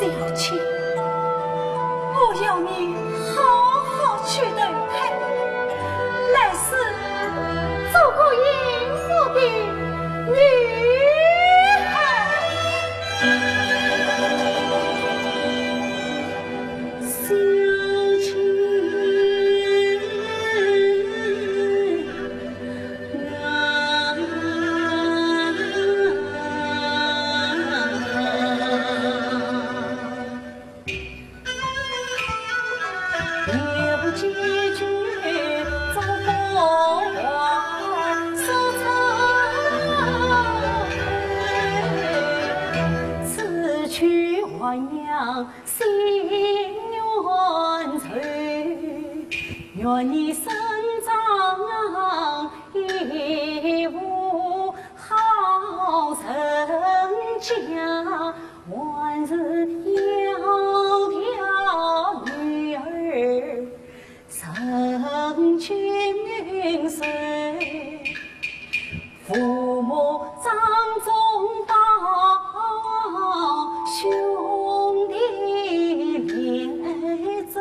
小青，我要你好好去对待，来世做个应付的女孩。小愿你生长一无好成家，万日窈窕女儿成君岁，父母掌中宝，兄弟连嘴。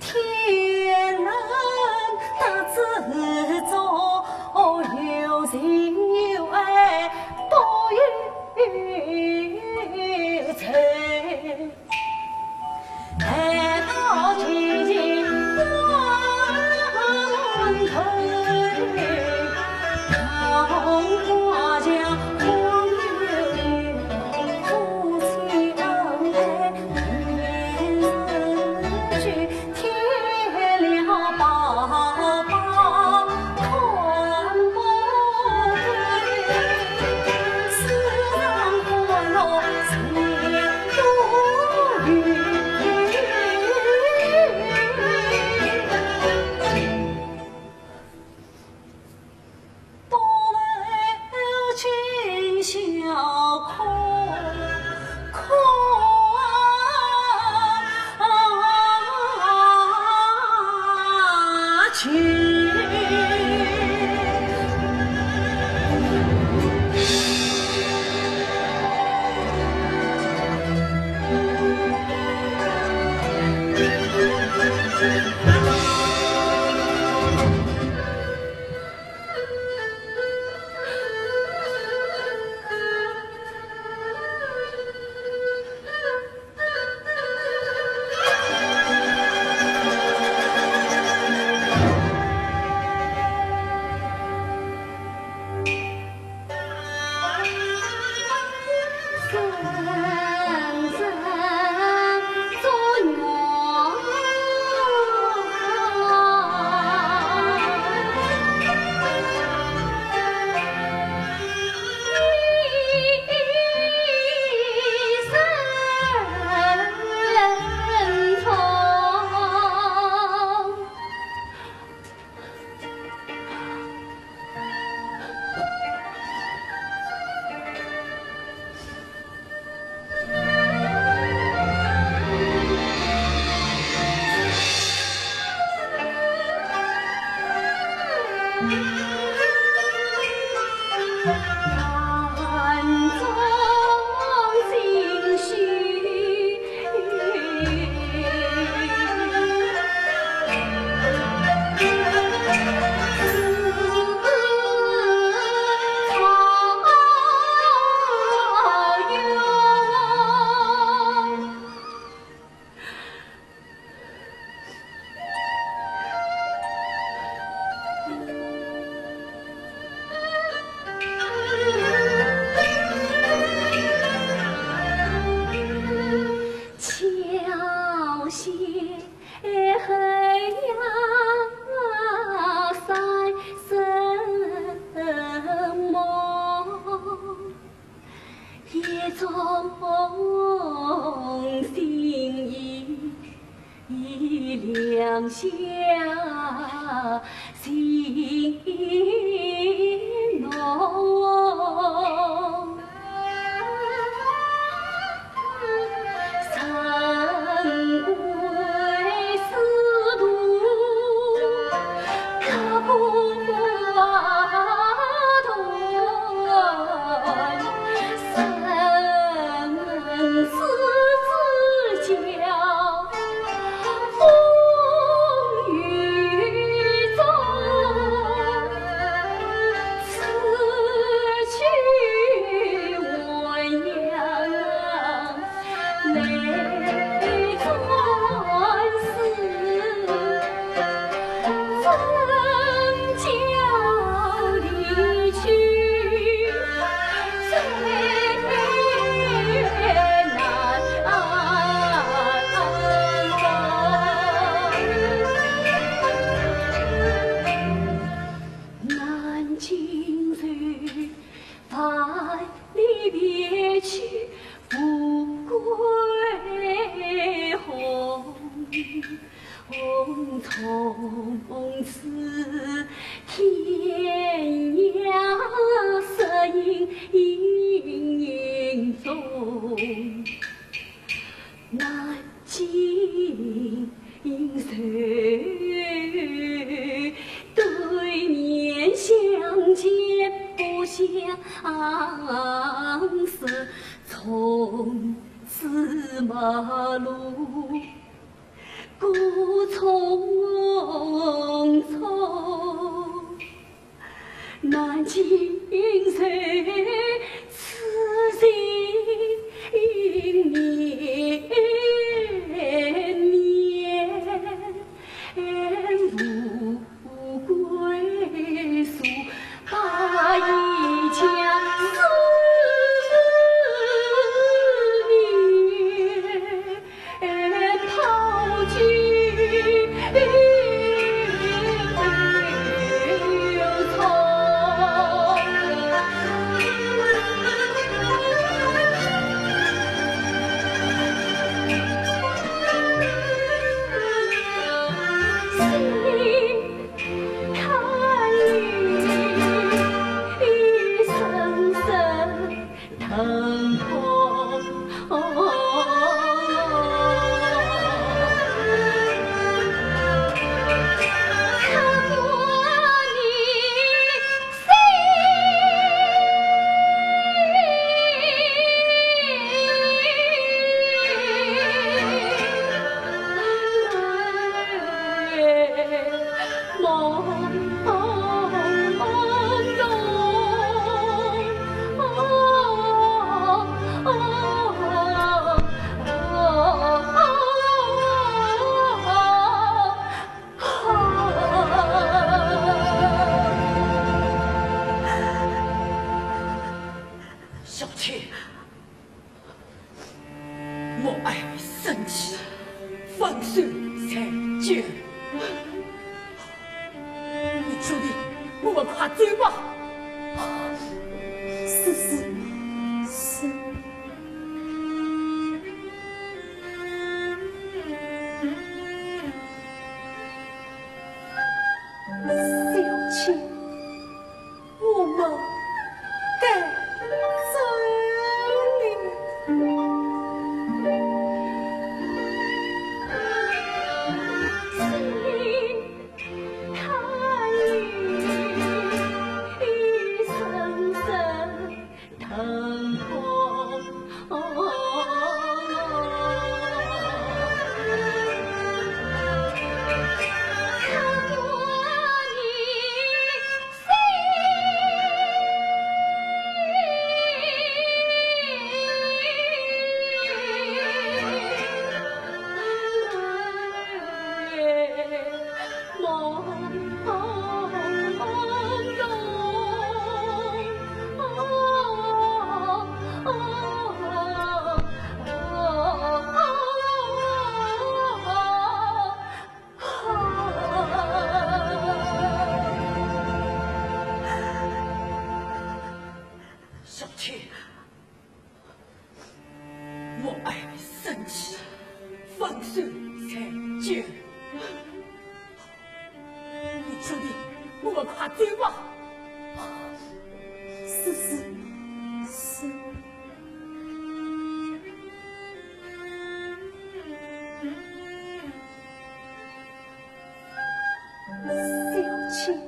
天人得自作，有情有爱不与谁。放下心浓。从此天涯色影踪，难尽岁，对面相见不相识，从此马路孤匆匆，难尽岁，此心绵绵无归宿，把一腔思念抛去。我爱你生气，放手才绝。兄弟，我们快走吧。是。小青，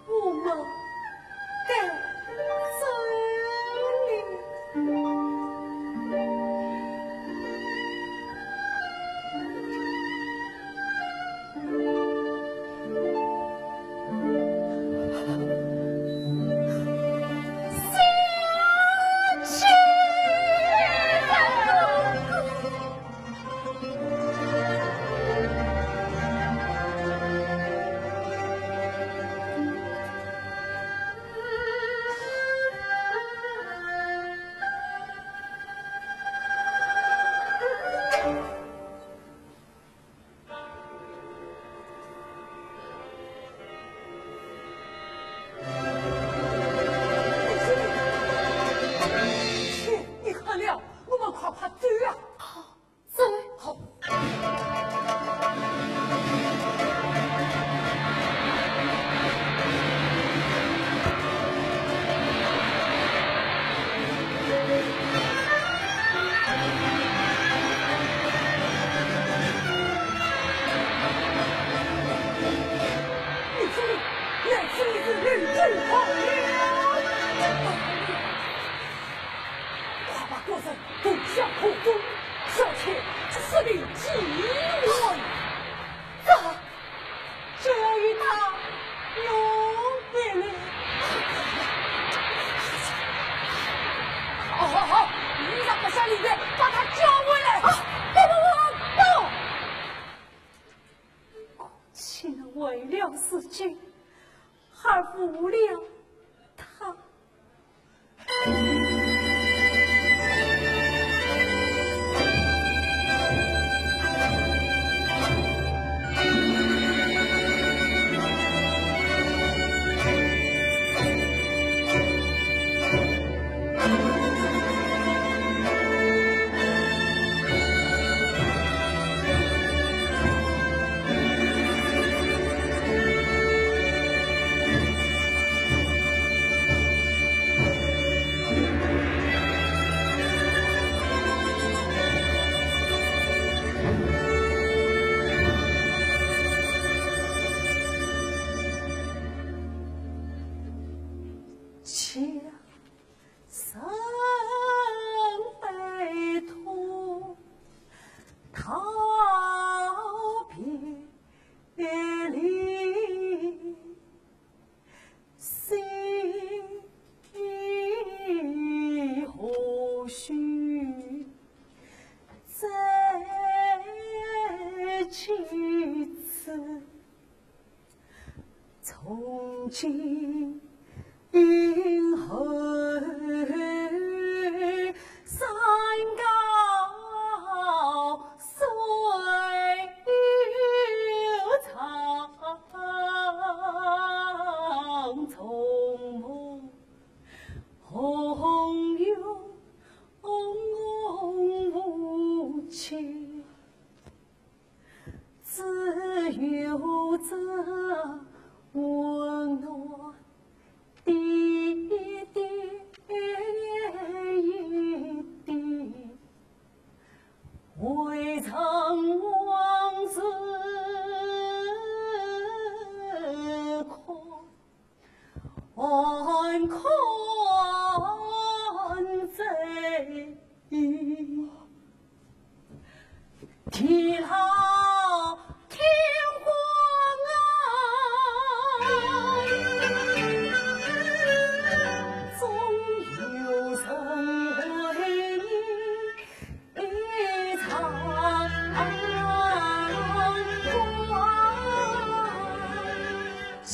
我们该走为了死君，而负了他。从今以后，山高水长，从红永无情，只有这温暖的一滴未曾往事看在天好天荒总有人为你一场关心。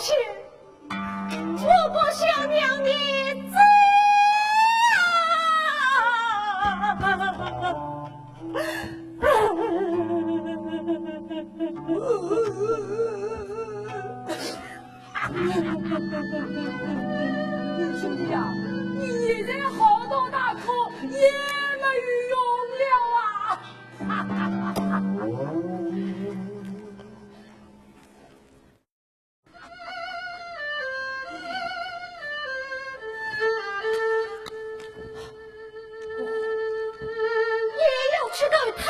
去，我不想娘你走兄弟呀，你这好多大苦也没用了啊！也要去投胎。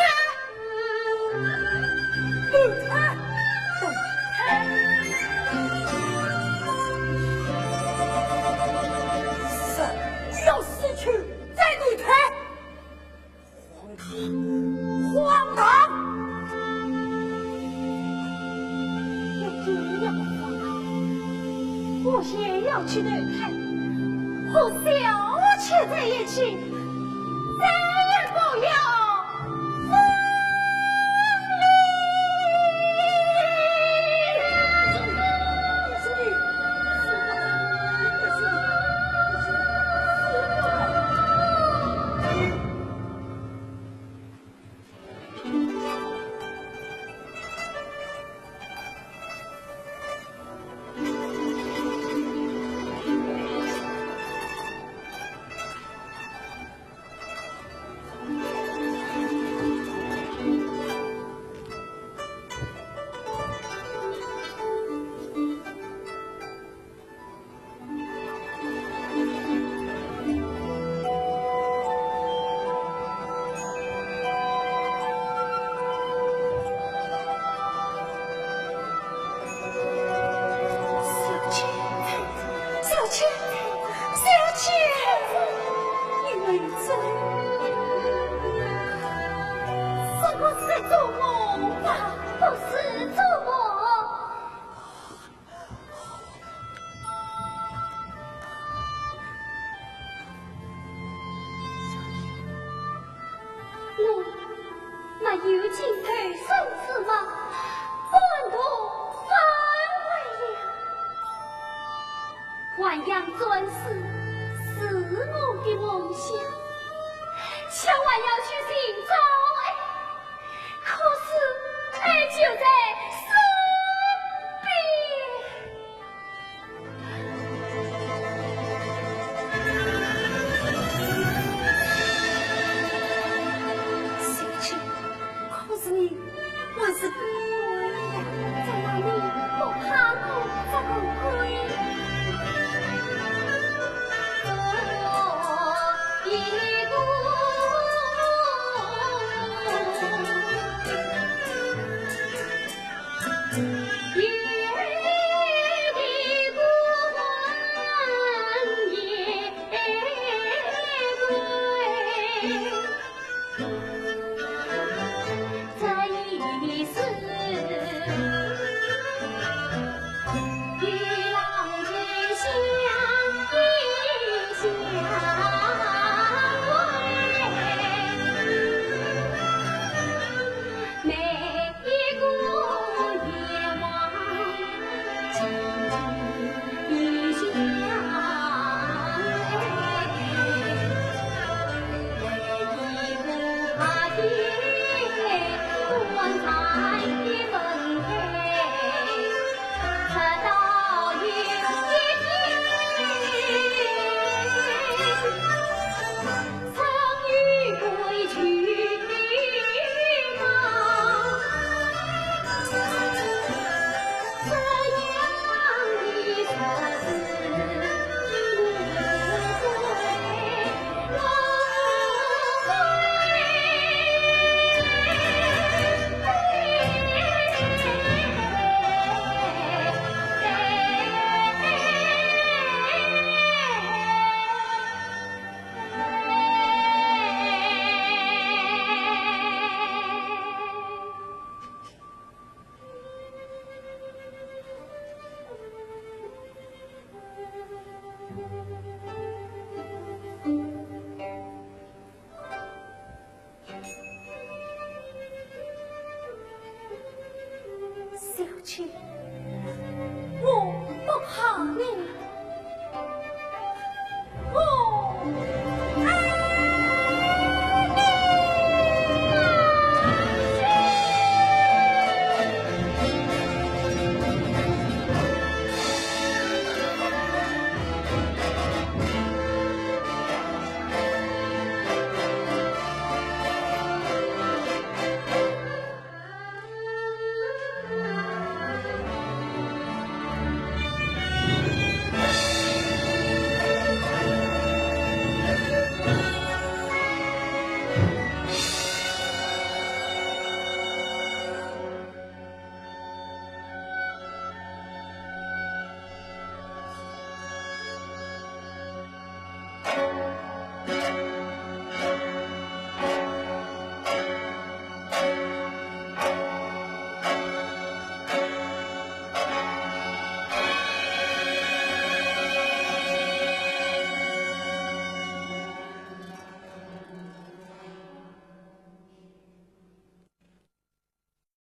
要死去再对胎，荒唐！我这样荒唐，我先要去投胎，和小妾在一起，再也不要。